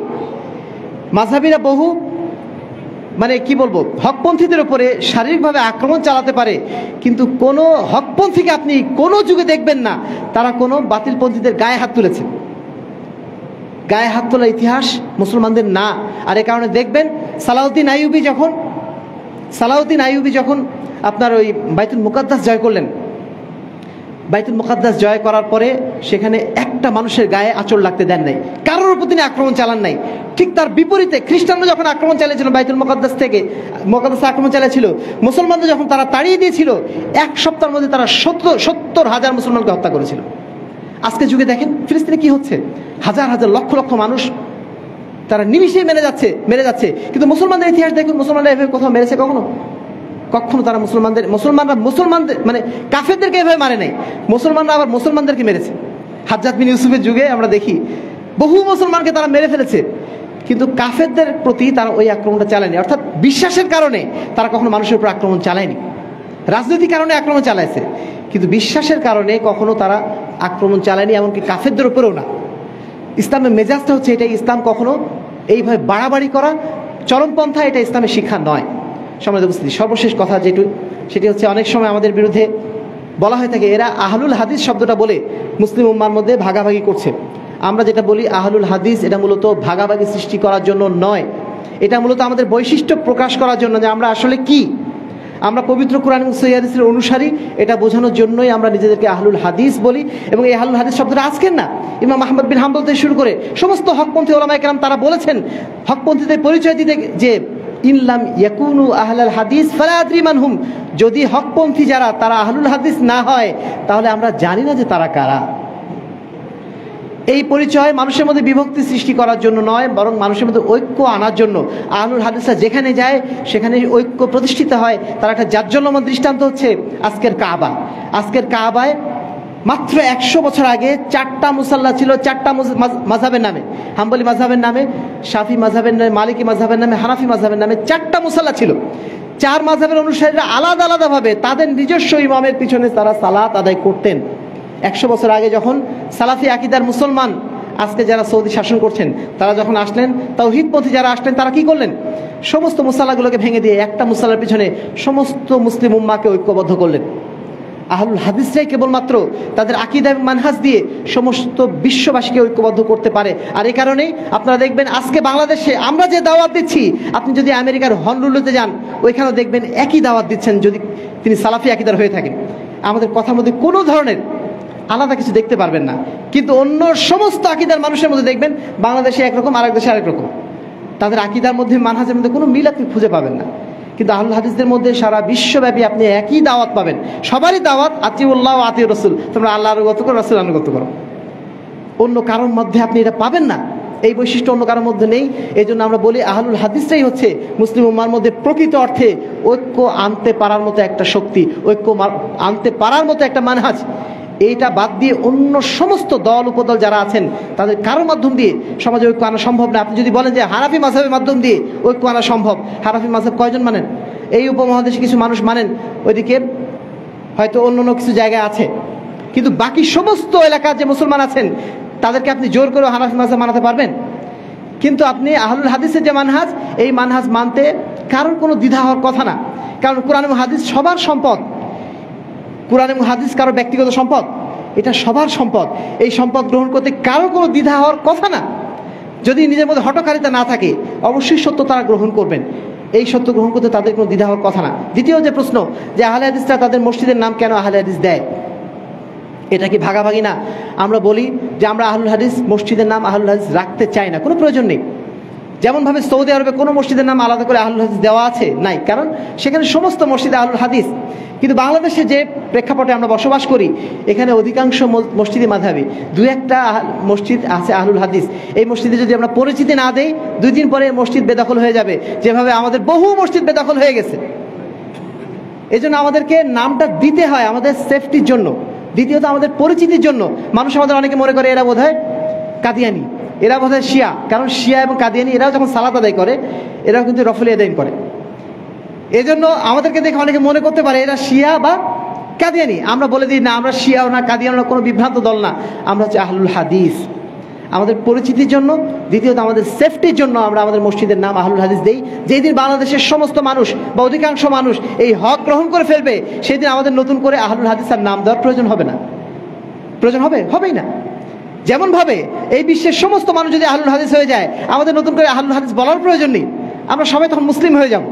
মাযহাবিরা বহু মানে কি বলবো হকপন্থীদের উপরে শারীরিকভাবে আক্রমণ চালাতে পারে, কিন্তু কোনো হকপন্থীকে আপনি কোনো যুগে দেখবেন না তারা কোনো বাতিলপন্থীদের গায়ে হাত তুলেছে। গায়ে হাত তোলার ইতিহাস মুসলমানদের না। আর এ কারণে দেখবেন সালাউদ্দিন আইয়ুবী যখন আপনার ওই বাইতুল মুকাদ্দাস জয় করলেন, বাইতুল মুকাদ্দাস জয় করার পরে সেখানে একটা মানুষের গায়ে আঁচড় লাগতে দেন নাই, কারোর উপর তিনি আক্রমণ চালান নাই। ঠিক তার বিপরীতে খ্রিস্টানরা যখন আক্রমণ চালিয়েছিল বাইতুল মুকাদ্দাসে আক্রমণ চালিয়েছিল, মুসলমানদের যখন তারা তাড়িয়ে দিয়েছিল, এক সপ্তাহের মধ্যে তারা 70,000 মুসলমানকে হত্যা করেছিল। আজকে যুগে দেখেন ফিলিস্তিনে কি হচ্ছে, হাজার হাজার লক্ষ লক্ষ মানুষ তারা নিমিষেই মেরে যাচ্ছে। কিন্তু মুসলমানদের ইতিহাস দেখুন, মুসলমানরা এভাবে কোথাও মেরেছে কখনো তারা মুসলমানদের মানে কাফেরদেরকে এভাবে মারে নাই, মুসলমানরা আবার মুসলমানদেরকে মেরেছে। হাজ্জাজ বিন ইউসুফের যুগে আমরা দেখি বহু মুসলমানকে তারা মেরে ফেলেছে, কিন্তু কাফেরদের প্রতি তারা ওই আক্রমণটা চালায়নি। অর্থাৎ বিশ্বাসের কারণে তারা কখনো মানুষের উপর আক্রমণ চালায়নি, রাজনৈতিক কারণে আক্রমণ চালাইছে, কিন্তু বিশ্বাসের কারণে কখনো তারা আক্রমণ চালায়নি, এমনকি কাফেরদের উপরেও না। ইসলামের মেজাজটা হচ্ছে এটাই, ইসলাম কখনো এইভাবে বাড়াবাড়ি করা চরমপন্থা, এটা ইসলামের শিক্ষা নয়। সম্মানিত উপস্থিতি, সর্বশেষ কথা সেটি হচ্ছে অনেক সময় আমাদের বিরুদ্ধে বলা হয়ে থাকে এরা আহলুল হাদিস শব্দটা বলে মুসলিম উম্মার মধ্যে ভাগাভাগি করছে। আমরা যেটা বলি আহলুল হাদিস, এটা মূলত ভাগাভাগি সৃষ্টি করার জন্য নয়, এটা মূলত আমাদের বৈশিষ্ট্য প্রকাশ করার জন্য যে আমরা আসলে কি, আমরা পবিত্র কোরআন এবং সহিহ হাদিসের অনুসারী, এটা বোঝানোর জন্যই আমরা নিজেদেরকে আহলুল হাদিস বলি। এবং এই আহলুল হাদিস শব্দটা আজকের না, ইমাম আহমদ বিন হাম্বল থেকে শুরু করে সমস্ত হকপন্থী ওলামায়ে কেরাম তারা বলেছেন হকপন্থীদের পরিচয় দিতে যে ইনলাম ইয়াকুনু আহলাল হাদিস ফালা আদরি মান হুম, যদি হকপন্থী যারা তারা আহলুল হাদিস না হয় তাহলে আমরা জানি না যে তারা কারা। এই পরিচয় মানুষের মধ্যে বিভক্তি সৃষ্টি করার জন্য নয়, বরং মানুষের মধ্যে ঐক্য আনার জন্য। আহলুল হাদিসরা যেখানে যায় সেখানে ঐক্য প্রতিষ্ঠিত হয়। তার একটা জাজ্জল্যমান দৃষ্টান্ত হচ্ছে আজকের কাবা। আজকের কাবায় মাত্র 100 বছর আগে 4টা মুসাল্লা ছিল, 4টা মাযহাবের নামে, হাম্বলি মাযহাবের নামে, শাফি মাযহাবের নামে, মালিকি মাযহাবের নামে, হানাফি মাযহাবের নামে 4টা মুসাল্লা ছিল। 4 মাযহাবের অনুসারীরা আলাদা আলাদাভাবে তাদের নিজস্ব ইমামের পিছনে তারা সালাত আদায় করতেন। 100 বছর আগে যখন সালাফি আকীদার মুসলমান আজকে যারা সৌদি শাসন করছেন তারা যখন আসলেন, তাওহীদপন্থী যারা আসলেন, তারা কি করলেন? সমস্ত মুসাল্লাগুলোকে ভেঙে দিয়ে একটা মুসাল্লার পিছনে সমস্ত মুসলিম উম্মাহকে ঐক্যবদ্ধ করলেন। আহলুল হাদিসরাই কেবলমাত্র তাদের আকীদা এবং মানহাজ দিয়ে সমস্ত বিশ্ববাসীকে ঐক্যবদ্ধ করতে পারে। আর এই কারণেই আপনারা দেখবেন আজকে বাংলাদেশে আমরা যে দাওয়াত দিচ্ছি, আপনি যদি আমেরিকার হনলুলুতে যান ওইখানেও দেখবেন একই দাওয়াত দিচ্ছেন, যদি তিনি সালাফি আকীদার হয়ে থাকেন। আমাদের কথার মধ্যে কোনো ধরনের আলাদা কিছু দেখতে পারবেন না, কিন্তু অন্য সমস্ত আকীদার মানুষের মধ্যে দেখবেন বাংলাদেশে একরকম, আরেক দেশে আরেক রকম। তাদের আকীদার মধ্যে মানহাজের মধ্যে কোনো মিল আপনি খুঁজে পাবেন না। কিন্তু আহলুল হাদিসদের মধ্যে সারা বিশ্বব্যাপী আপনি একই দাওয়াত পাবেন, সবারই দাওয়াত আতিউল্লাহ ওয়া আতিউর রাসূল, তোমরা আল্লাহর আনুগত্য করো, রাসূলের আনুগত্য করো। অন্য কারোর মধ্যে আপনি এটা পাবেন না, এই বৈশিষ্ট্য অন্য কারোর মধ্যে নেই। এই জন্য আমরা বলি আহলুল হাদিসটাই হচ্ছে মুসলিম উম্মার মধ্যে প্রকৃত অর্থে ঐক্য আনতে পারার মতো একটা শক্তি, ঐক্য আনতে পারার মতো একটা মানহাজ। এইটা বাদ দিয়ে অন্য সমস্ত দল উপদল যারা আছেন তাদের কারোর মাধ্যম দিয়ে সমাজে ঐক্য আনা সম্ভব না। আপনি যদি বলেন যে হানাফি মাযহাবের মাধ্যম দিয়ে ঐক্য আনা সম্ভব, হানাফি মাযহাব কয়জন মানেন? এই উপমহাদেশে কিছু মানুষ মানেন, ওইদিকে হয়তো অন্য কিছু জায়গায় আছে, কিন্তু বাকি সমস্ত এলাকার যে মুসলমান আছেন তাদেরকে আপনি জোর করে হানাফি মাযহাব মানাতে পারবেন? কিন্তু আপনি আহলুল হাদিসের যে মানহাজ, এই মানহাজ মানতে কারোর কোনো দ্বিধা হওয়ার কথা না, কারণ কোরআন এবং হাদিস সবার সম্পদ। কোরআন এবং হাদিস কারো ব্যক্তিগত সম্পদ, এটা সবার সম্পদ। এই সম্পদ গ্রহণ করতে কারো কোনো দ্বিধা হওয়ার কথা না। যদি নিজের মধ্যে হঠকারিতা না থাকে অবশ্যই সত্য তারা গ্রহণ করবেন, এই সত্য গ্রহণ করতে তাদের কোনো দ্বিধা হওয়ার কথা না। দ্বিতীয় যে প্রশ্ন, যে আহলে হাদিসরা তাদের মসজিদের নাম কেন আহলে হাদিস দেয়, এটা কি ভাগাভাগি না? আমরা বলি যে আমরা আহলুল হাদিস মসজিদের নাম আহলুল হাদিস রাখতে চাই না, কোনো প্রয়োজন নেই। যেমনভাবে সৌদি আরবে কোনো মসজিদের নাম আলাদা করে আহলুল হাদিস দেওয়া আছে নাই, কারণ সেখানে সমস্ত মসজিদে আহলুল হাদিস। কিন্তু বাংলাদেশে যে প্রেক্ষাপটে আমরা বসবাস করি, এখানে অধিকাংশ মসজিদে মাযহাবী, 2-1টা মসজিদ আছে আহলুল হাদিস। এই মসজিদে যদি আমরা পরিচিতি না দেই, 2 দিন পরে মসজিদ বেদখল হয়ে যাবে, যেভাবে আমাদের বহু মসজিদ বেদখল হয়ে গেছে। এই জন্য আমাদেরকে নামটা দিতে হয় আমাদের সেফটির জন্য, দ্বিতীয়ত আমাদের পরিচিতির জন্য। মানুষ আমাদের অনেকে মনে করে এরা বোধহয় কাদিয়ানি, এরা বোধহয় শিয়া, কারণ শিয়া এবং কাদিয়ানি এরাও যখন সালাত আদায় করে এরাও কিন্তু রফল ইয়াদাইন করে। এই জন্য আমাদেরকে দেখে অনেকে মনে করতে পারে এরা শিয়া বা কাদিয়ানি। আমরা বলে দিই না, আমরা শিয়াও না, কাদিয়ানও না, কোনো বিভ্রান্ত দল না, আমরা হচ্ছে আহলুল হাদিস। আমাদের পরিচিতির জন্য, দ্বিতীয়ত আমাদের সেফটির জন্য আমরা আমাদের মসজিদের নাম আহলুল হাদিস দেই। যেই দিন বাংলাদেশের সমস্ত মানুষ বা অধিকাংশ মানুষ এই হক গ্রহণ করে ফেলবে, সেই দিন আমাদের নতুন করে আহলুল হাদিসের নাম দেওয়ার প্রয়োজন হবে না। প্রয়োজন হবে? হবেই না। যেমন ভাবে এই বিশ্বের সমস্ত মানুষ যদি আহলুল হাদিস হয়ে যায়, আমাদের নতুন করে আহলুল হাদিস বলার প্রয়োজন নেই, আমরা সবাই তখন মুসলিম হয়ে যাব।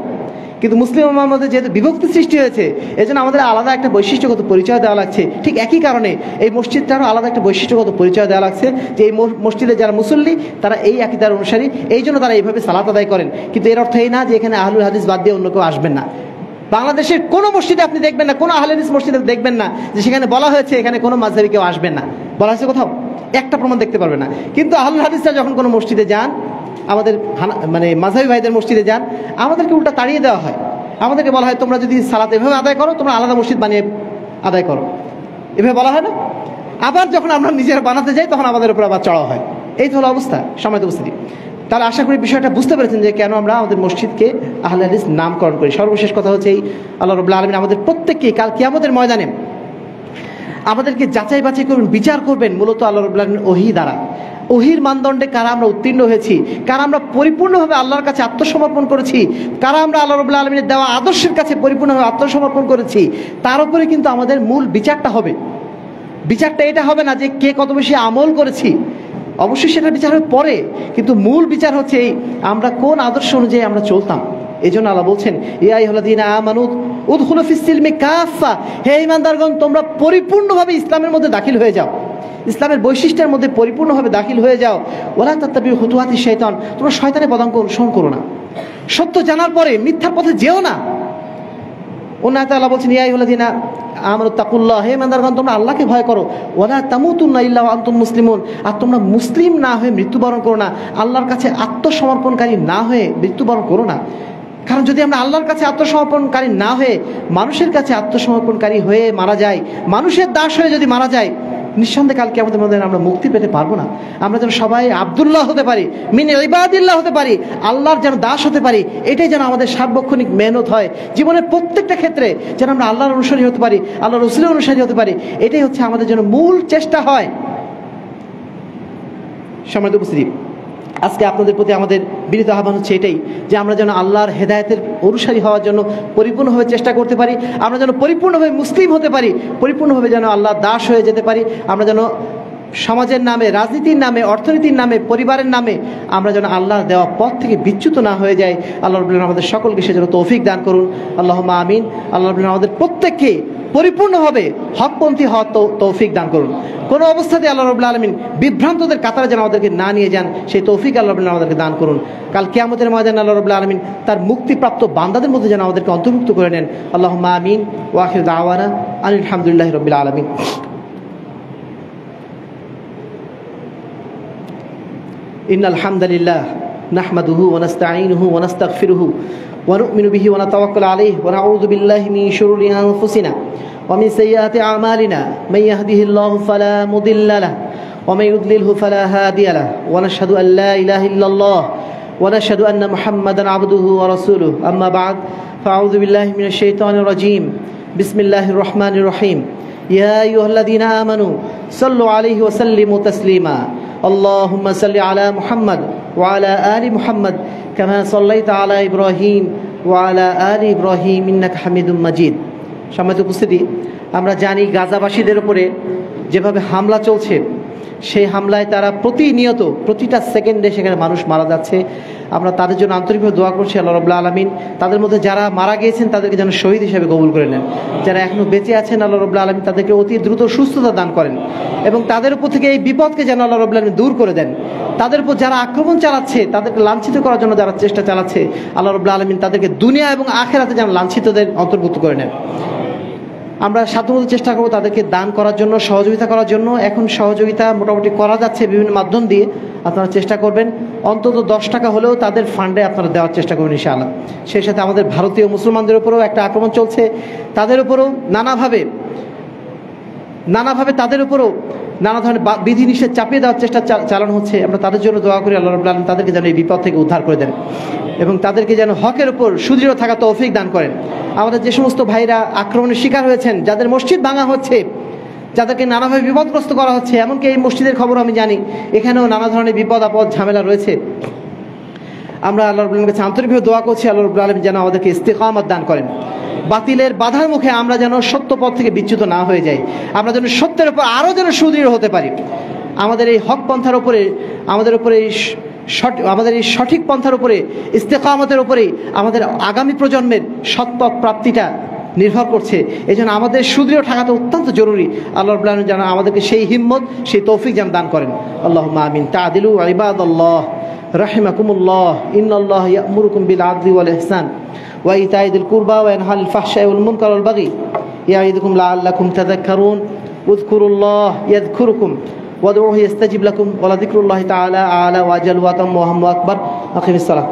কিন্তু মুসলিম উম্মাহর মধ্যে যেহেতু বিভক্তি সৃষ্টি হয়েছে, এজন্য আমাদের আলাদা একটা বৈশিষ্ট্যগত পরিচয় দেওয়া লাগছে। ঠিক একই কারণে এই মসজিদটারও আলাদা একটা বৈশিষ্ট্যগত পরিচয় দেওয়া লাগছে যে এই মসজিদে যারা মুসল্লি তারা এই আকীদার অনুসারী, এই জন্য তারা এইভাবে সালাত আদায় করেন। কিন্তু এর অর্থ এই না যে এখানে আহলুল হাদিস বাদ দিয়ে অন্য কেউ আসবেন না। বাংলাদেশের কোনো মসজিদে আপনি দেখবেন না, কোনো আহলে হাদিস মসজিদে দেখবেন না যে সেখানে বলা হয়েছে এখানে কোনো মাযহাবী কেউ আসবেন না, বলা হয়েছে কোথাও? একটা প্রমাণ দেখতে পারবে না। কিন্তু আহলুল হাদিসরা যখন কোনো মসজিদে যান, আমাদের মানে মাযহাবী ভাইদের মসজিদে যান, আমাদেরকে উল্টা তাড়িয়ে দেওয়া হয়। আমাদেরকে বলা হয় তোমরা যদি সালাত এভাবে আদায় করো, তোমরা আলাদা মসজিদ বানিয়ে আদায় করো, এভাবে বলা হয় না? আবার যখন আমরা নিজেরা বানাতে যাই তখন আমাদের উপর আবার চড়া হয়। এই তো হলো অবস্থা, সম্মানিত উপস্থিতি। তাহলে আশা করি বিষয়টা বুঝতে পেরেছেন যে কেন আমরা আমাদের মসজিদকে আহলে হাদিস নামকরণ করি। সর্বশেষ কথা হচ্ছে এই, আল্লাহ রাব্বুল আলামিন আমাদের প্রত্যেককে কাল কিয়ামতের ময়দানে আমাদেরকে যাচাই বাছাই করবেন, বিচার করবেন মূলত আল্লাহ রাব্বুল আলামিন ওহী দ্বারা। ওহীর মানদণ্ডে কারা আমরা উত্তীর্ণ হয়েছি, কারা আমরা পরিপূর্ণভাবে আল্লাহর কাছে আত্মসমর্পণ করেছি, কারা আমরা আল্লাহ রাব্বুল আলামিনের দেওয়া আদর্শের কাছে পরিপূর্ণভাবে আত্মসমর্পণ করেছি, তার উপরে কিন্তু আমাদের মূল বিচারটা হবে। বিচারটা এটা হবে না যে কে কত বেশি আমল করেছি, অবশ্যই সেটা বিচার হবে পরে, কিন্তু মূল বিচার হচ্ছে এই আমরা কোন আদর্শ অনুযায়ী আমরা চলতাম। এই জন্য আল্লাহ বলছেন ইয়া আইয়ুহাল্লাযীনা আমানু উদখুলু ফিস-সিলমি কাফা, হে ঈমানদারগণ তোমরা পরিপূর্ণভাবে ইসলামের মধ্যে দাখিল হয়ে যাও, ইসলামের বৈশিষ্ট্যের মধ্যে পরিপূর্ণভাবে দাখিল হয়ে যাও। ওয়ালা তাত্তাবিউ খুতুওয়াতিশ শাইতান, তোমরা শয়তানের পদাঙ্ক অনুসরণ করো না, সত্য জানার পরে মিথ্যার পথে যেও না। অন্য আয়াতে আল্লাহ বলছেন ইয়া আইয়ুহাল্লাযীনা আমানু তাকুল্লাহ, হে ঈমানদারগণ তোমরা আল্লাহকে ভয় করো। ওয়ালা তামুতুন্না ইল্লা ওয়া আনতুম মুসলিমুন, আর তোমরা মুসলিম না হয়ে মৃত্যুবরণ করো না, আল্লাহর কাছে আত্মসমর্পণকারী না হয়ে মৃত্যুবরণ করো না। কারণ যদি আমরা আল্লাহর কাছে আত্মসমর্পণকারী না হয়ে মানুষের কাছে আত্মসমর্পণকারী হয়ে মারা যাই, মানুষের দাস হয়ে যদি মারা যায়, নিঃসন্দেহে কাল কিয়ামতের মধ্যে আমরা মুক্তি পেতে পারবো না। আমরা যেন সবাই আব্দুল্লাহ হতে পারি, মিন ইবাদিল্লাহ হতে পারি, আল্লাহর যেন দাস হতে পারি, এটাই যেন আমাদের সার্বক্ষণিক মেহনত হয়। জীবনের প্রত্যেকটা ক্ষেত্রে যেন আমরা আল্লাহর অনুসারী হতে পারি, আল্লাহর রাসূলের অনুসারী হতে পারি, এটাই হচ্ছে আমাদের জন্য মূল চেষ্টা হয়। সম্মানিত উপস্থিতি, আজকে আপনাদের প্রতি আমাদের বিনীত আহ্বান হচ্ছে এটাই যে আমরা যেন আল্লাহর হেদায়েতের অনুসারী হওয়ার জন্য পরিপূর্ণভাবে চেষ্টা করতে পারি, আমরা যেন পরিপূর্ণভাবে মুসলিম হতে পারি, পরিপূর্ণভাবে যেন আল্লাহর দাস হয়ে যেতে পারি। আমরা যেন সমাজের নামে, রাজনীতির নামে, অর্থনীতির নামে, পরিবারের নামে আমরা যেন আল্লাহর দেওয়া পথ থেকে বিচ্যুত না হয়ে যাই। আল্লাহ রাব্বুল আলামিন আমাদের সকলকে সেজন্য তৌফিক দান করুন, আল্লাহুম্মা আমিন। আল্লাহ রাব্বুল আলামিন আমাদের প্রত্যেককে পরিপূর্ণভাবে হকপন্থী হওয়ার তৌফিক দান করুন। কোনো অবস্থাতে আল্লাহ রাব্বুল আলামিন বিভ্রান্তদের কাতারে যেন আমাদেরকে না নিয়ে যান, সেই তৌফিক আল্লাহ রাব্বুল আলামিন আমাদেরকে দান করুন। কাল কিয়ামতের ময়দানে আল্লাহ রাব্বুল আলামিন তার মুক্তিপ্রাপ্ত বান্দাদের মধ্যে যেন আমাদেরকে অন্তর্ভুক্ত করে নেন। আল্লাহুম্মা আমিন ওয়া আখিরু দাওয়ানা আলহামদুলিল্লাহি রাব্বিল আলামিন। ইন্নাল হামদালিল্লাহ নাহমাদুহু ওয়া নাস্তাঈনুহু ওয়া নাস্তাগফিরুহু ওয়া নু'মিনু বিহি ওয়া নাতাওয়াক্কালু আলাইহি ওয়া নাউযু বিল্লাহি মিন শুরুরি আনফুসিনা ওয়া মিন সাইয়্যাতি আ'মালিনা মান ইয়াহদিহিল্লাহু ফালা মুদিল্লা লাহু ওয়া মান ইউদ্লিলহু ফালা হাদিয়া লাহু ওয়া নাশহাদু আন লা ইলাহা ইল্লাল্লাহ ওয়া নাশহাদু আন্না মুহাম্মাদান আবদুহু ওয়া রাসূলুহু। আম্মা বা'দ, ফাআউযু বিল্লাহি মিনাশ শাইতানির রাজীম। বিসমিল্লাহির রহমানির রহিম। ইয়া আইয়ুহাল্লাযীনা আমানু সাল্লু আলাইহি ওয়া সাল্লিমু তাসলিমা। اللهم صل على محمد وعلى آل محمد كما صليت على إبراهيم وعلى آل إبراهيم إنك حميد مجيد। সম্মানিত উপস্থিতি, আমরা জানি গাজাবাসীদের উপরে যেভাবে হামলা চলছে, সেই হামলায় তারা প্রতিনিয়ত প্রতিটা সেকেন্ডে সেখানে মানুষ মারা যাচ্ছে। আমরা তাদের জন্য আন্তরিকভাবে দোয়া করছি আল্লাহ রাব্বুল আলামিন তাদের মধ্যে যারা মারা গিয়েছেন তাদেরকে যেন শহীদ হিসেবে কবুল করে নেন, যারা এখনও বেঁচে আছেন আল্লাহ রাব্বুল আলামিন তাদেরকে অতি দ্রুত সুস্থতা দান করেন এবং তাদের উপর থেকে এই বিপদকে যেন আল্লাহ রাব্বুল আলামিন দূর করে দেন। তাদের উপর যারা আক্রমণ চালাচ্ছে, তাদেরকে লাঞ্ছিত করার জন্য যারা চেষ্টা চালাচ্ছে, আল্লাহ রাব্বুল আলামিন তাদেরকে দুনিয়া এবং আখিরাতে যেন লাঞ্ছিতদের অন্তর্ভুক্ত করে নেন। আমরা সাধ্যমতো চেষ্টা করব তাদেরকে দান করার জন্য, সহযোগিতা করার জন্য। এখন সহযোগিতা মোটামুটি করা যাচ্ছে বিভিন্ন মাধ্যম দিয়ে। আপনারা চেষ্টা করবেন অন্তত 10 টাকা হলেও তাদের ফান্ডে আপনারা দেওয়ার চেষ্টা করবেন ইনশাআল্লাহ। সেই সাথে আমাদের ভারতীয় মুসলমানদের উপরেও একটা আক্রমণ চলছে, তাদের উপরেও নানাভাবে তাদের উপরেও নানা ধরনের বিধিনিষেধ চাপিয়ে দেওয়ার চেষ্টা চালানো হচ্ছে। আমরা তাদের জন্য দোয়া করি আল্লাহ রাব্বুল আলামিন তাদেরকে যেন এই বিপদ থেকে উদ্ধার করে দেন এবং তাদেরকে যেন হকের উপর সুদৃঢ় থাকা তৌফিক দান করেন। আমাদের যে সমস্ত ভাইরা আক্রমণের শিকার হয়েছেন, যাদের মসজিদ ভাঙা হচ্ছে, যাদেরকে নানাভাবে বিপদগ্রস্ত করা হচ্ছে, এমনকি এই মসজিদের খবর আমি জানি এখানেও নানা ধরনের বিপদ আপদ ঝামেলা রয়েছে। আমরা আল্লাহ রাব্বুল আলামিনের কাছে আন্তরিকভাবে দোয়া করছি আল্লাহ রাব্বুল আলামিন যেন আমাদেরকে ইস্তিকামত দান করেন। বাতিলের বাধার মুখে আমরা যেন সত্য পথ থেকে বিচ্যুত না হয়ে যাই, আমরা যেন সত্যের উপর আরও যেন সুদৃঢ় হতে পারি। আমাদের এই হক পন্থার উপরে, আমাদের এই সঠিক পন্থার উপরে, ইস্তেকামতের উপরেই আমাদের আগামী প্রজন্মের সৎপথ প্রাপ্তিটা নির্ভর করছে। এই জন্য আমাদের সুদৃঢ় থাকাটা অত্যন্ত জরুরি। আল্লাহ রাব্বুল আলামিন যেন আমাদেরকে সেই হিম্মত, সেই তৌফিক যেন দান করেন। আল্লাহুম্মা আমিন। তাআদিলু ইবাদাল্লাহ রাহিমাকুমুল্লাহ, ইন্নাল্লাহা ইয়া'মুরুকুম বিল আদলি ওয়াল ইহসান ওয়া ইতা'i যিল কুরবা ওয়া ইয়ানহা আনিল ফাহশাই ওয়াল মুনকার ওয়াল বাগি ইয়া'iদুকুম লাআল্লাকুম তাযাক্কারুন উযকুরুল্লাহ ইয়াযকুরুকুম ওয়াদউহু ইস্তাজিব লাকুম ওয়া লাযিকরুল্লাহি তাআলা আ'লা ওয়া আজল ওয়া আতাম্মু ওয়া আকবার। আকিমিস সালাহ।